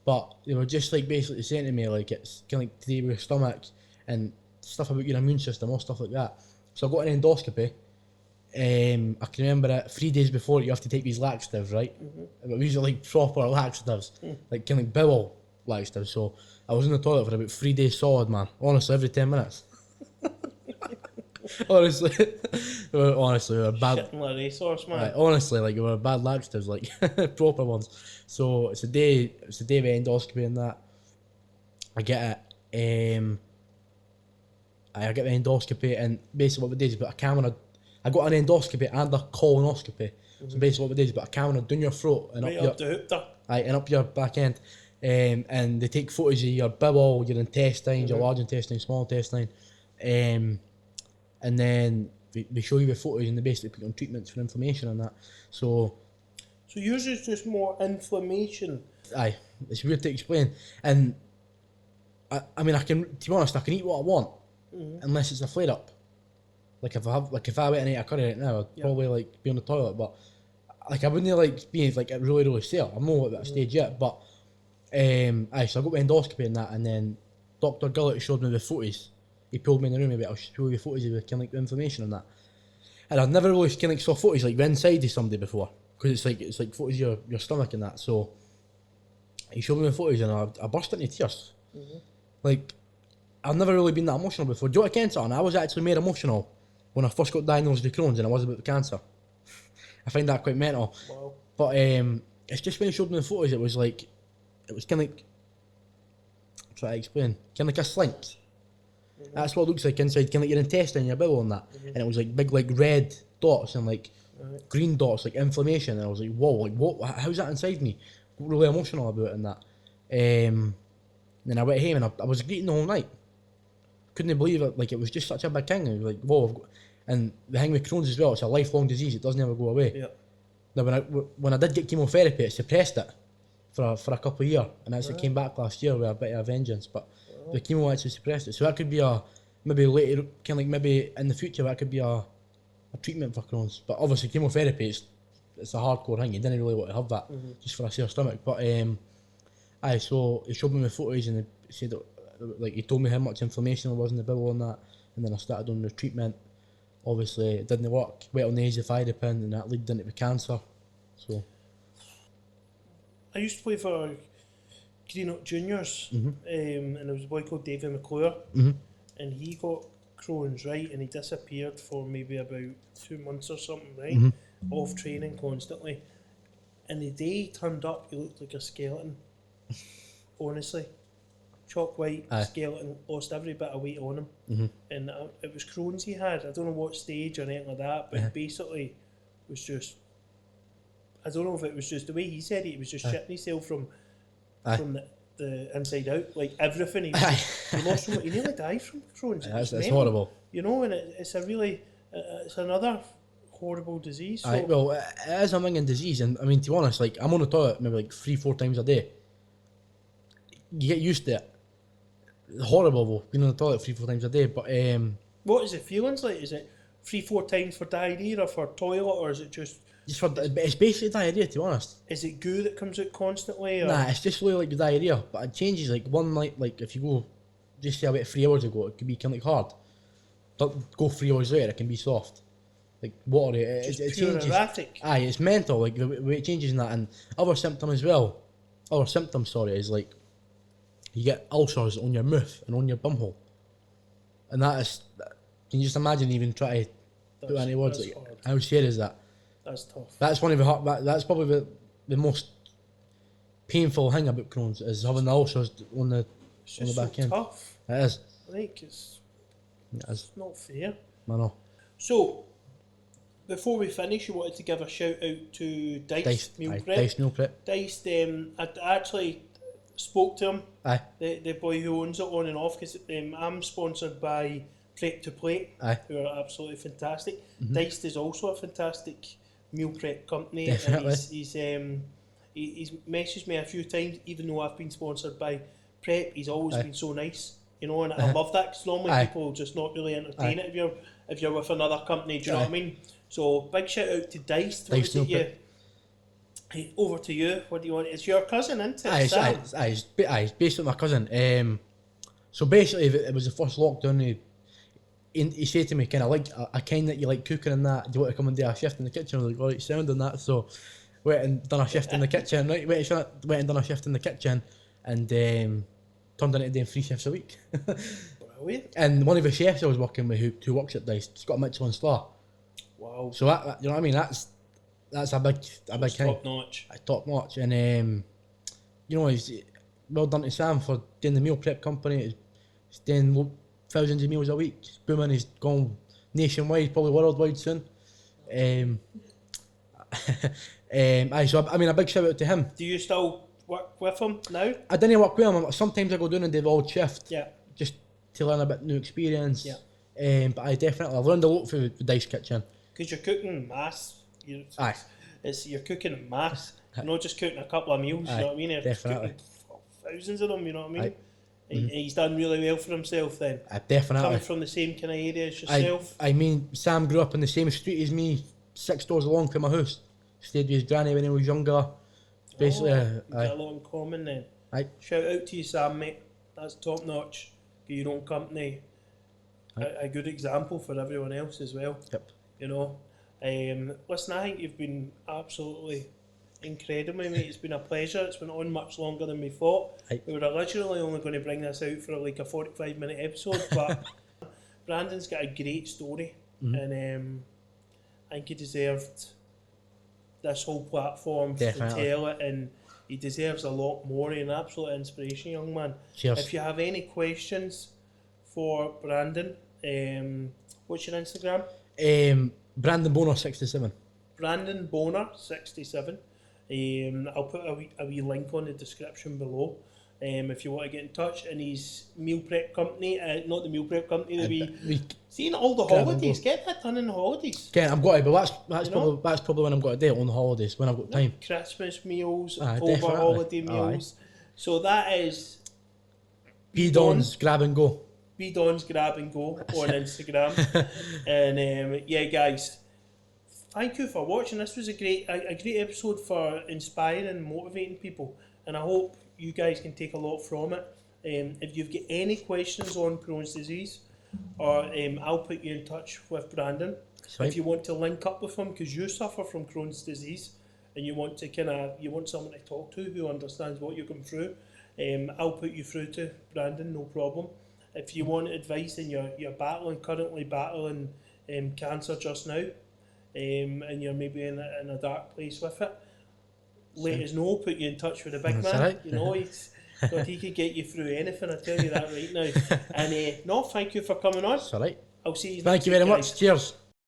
but they were just like basically saying to me like it's kind of like to do with your stomach and stuff about your immune system, all stuff like that. So I got an endoscopy. I can remember it 3 days before you have to take these laxatives, right? But these are like proper laxatives, like kind of like bowel laxatives. So I was in the toilet for about 3 days solid, man. Honestly, every 10 minutes. honestly, we were bad. Shitting like a racehorse, man. Right, honestly, like we were bad laxatives, like proper ones. So it's a day of endoscopy and that. I get it. I get the endoscopy, and basically what we did is put a camera. I got an endoscopy and a colonoscopy. So basically what we did is put a camera down your throat and Right up the hoop there. and up your back end, and they take footage of your bowel, your intestines, your large intestine, small intestine, and then they show you the footage and they basically put you on treatments for inflammation and that. So yours is just more inflammation. Aye, it's weird to explain, and I mean to be honest, I can eat what I want unless it's a flare up. Like if I went and ate a curry right now, I'd probably like be on the toilet, but like I wouldn't like being like really sore. I'm not at that stage yet, but so I got my endoscopy and that, and then Dr. Gullett showed me the footage. He pulled me in the room a bit. I'll show you the footage of the kind of like the inflammation and that. And I'd never really kind of saw footage like the inside of somebody before, because it's like footage of your stomach and that. So he showed me the footage and I burst into tears. Like I've never really been that emotional before. Do you know what I can say? And I was actually more emotional when I first got diagnosed with Crohn's than I was about the cancer. I find that quite mental. Wow. But it's just when he showed me the footage, it was kind of like, I'll try to explain, kind of like a slink. That's what it looks like inside, kind of like your intestine, your bowel and that. And it was like big like red dots and like green dots, like inflammation. And I was like, whoa, like what? How's that inside me? Got really emotional about it and that. Then I went home and I was greeting the whole night. Couldn't believe it. Like it was just such a big thing. I was like, whoa. And the thing with Crohn's as well, it's a lifelong disease. It doesn't ever go away. Yeah. Now, when I did get chemotherapy, it suppressed it for a couple of years, and actually came back last year with a bit of a vengeance. But the chemo actually suppressed it, so that could be maybe later, kind of like maybe in the future, that could be a treatment for Crohn's. But obviously, chemotherapy it's a hardcore thing. You didn't really want to have that just for a sore stomach. But so he showed me the photos and he said like he told me how much inflammation there was in the bowel and that, and then I started on the treatment. Obviously, it didn't work. Went on the azathioprine, and that led into the cancer. So I used to play for Greenock Juniors, and there was a boy called David McClure, and he got Crohn's, right, and he disappeared for maybe about 2 months or something, right, off training constantly. And the day he turned up, he looked like a skeleton. Honestly, chalk white skeleton, lost every bit of weight on him, and it was Crohn's he had. I don't know what stage or anything like that, but basically was just. I don't know if it was just the way he said it. He was just shitting himself from the inside out, like everything. He lost so much. He nearly died from Crohn's. That's horrible. You know, and it's another horrible disease. So. Well, it is a minging disease, and I mean, to be honest, like I'm on the toilet maybe like 3-4 times a day. You get used to it. It's horrible though, being on the toilet 3-4 times a day. But what is it feelings like? Is it 3-4 times for diarrhea or for toilet, or is it just? It's basically diarrhea, to be honest. Is it goo that comes out constantly? Or? Nah, it's just really like the diarrhea, but it changes like one night. Like if you go, just say about 3 hours ago, it can be kind of like hard. Don't go 3 hours later, it can be soft, like watery. It changes. Erratic. Aye, it's mental. Like the way it changes in that, and other symptoms as well. Other symptoms, sorry, is like you get ulcers on your mouth and on your bumhole, and that is. Can you just imagine even try to put any words like hard. How scary is that? That's tough. That's one of that's probably the most painful thing about Crohn's is having the ulcers on the back end. Tough. It is. Like it's not fair. I know. So before we finish, you wanted to give a shout out to Diced Meal Prep. Diced Meal Prep. Diced. I actually spoke to him. Aye. The boy who owns it on and off, because I'm sponsored by Prep to Plate, who are absolutely fantastic. Diced is also a fantastic meal prep company. Definitely. And he's messaged me a few times, even though I've been sponsored by Prep. He's always been so nice, you know, and I love that, because normally people just not really entertain it if you're with another company. Do you know what I mean? So big shout out to Diced. Over to you. What do you want? It's your cousin, isn't it? It's basically my cousin. So basically, it was the first lockdown. He said to me, kind of like, I kind that you like cooking and that. Do you want to come and do a shift in the kitchen? I was like, alright, sound on that. So went and done a shift in the kitchen. Right, went and done a shift in the kitchen, and turned into doing 3 shifts a week. Brilliant. And one of the chefs I was working with, who works at Dice, he's got a Michelin star. Wow. So that you know what I mean? That's a big thing. Top notch. Top notch, and you know, he's well done to Sam for doing the meal prep company. He's doing thousands of meals a week. He's booming. He's gone nationwide, probably worldwide soon. So I mean, a big shout out to him. Do you still work with him now? I didn't work with him. Sometimes I go down and do the odd shift. Yeah. Just to learn a bit new experience. Yeah. But I've learned a lot through the Dice Kitchen. Because you're cooking mass. You're cooking in mass. You're not just cooking a couple of meals. You know what I mean? You're definitely. Cooking thousands of them. You know what I mean? He's done really well for himself then. Definitely. Coming from the same kind of area as yourself. I mean, Sam grew up in the same street as me, 6 doors along from my house. Stayed with his granny when he was younger. Basically, got a lot in common then. Shout out to you, Sam, mate. That's top notch. Get your own company. A good example for everyone else as well. Yep. You know. Listen, I think you've been absolutely incredible, mate. It's been a pleasure. It's been on much longer than we thought. We were originally only going to bring this out for like a 45-minute episode, but Brandon's got a great story, and I think he deserved this whole platform to tell it, and he deserves a lot more. He's an absolute inspiration, young man. Cheers. If you have any questions for Brandon, what's your Instagram? Brandon Boner 67. Brandon Boner 67. I'll put a wee link on the description below. If you want to get in touch, and his meal prep company, not the meal prep company, we seeing all the grab and holidays, go. get that done in the holidays. Again, I've got it, but that's You know? probably when I'm going to do it on the holidays, when I've got time. Christmas meals, Aye, over definitely. holiday meals. So that is Bdon's grab and go. Bdon's grab and go on Instagram. And yeah, guys, thank you for watching. This was a great episode for inspiring and motivating people, and I hope you guys can take a lot from it. If you've got any questions on Crohn's disease, or I'll put you in touch with Brandon. Sweet. If you want to link up with him because you suffer from Crohn's disease and you want someone to talk to who understands what you're going through, I'll put you through to Brandon, no problem. If you want advice and you're currently battling cancer just now, and you're maybe in a dark place with it, let us know, put you in touch with the big man. Right. You know, he could get you through anything, I tell you that right now. And no, thank you for coming on. That's all right. I'll see you Thank next you week, very guys. much. Cheers.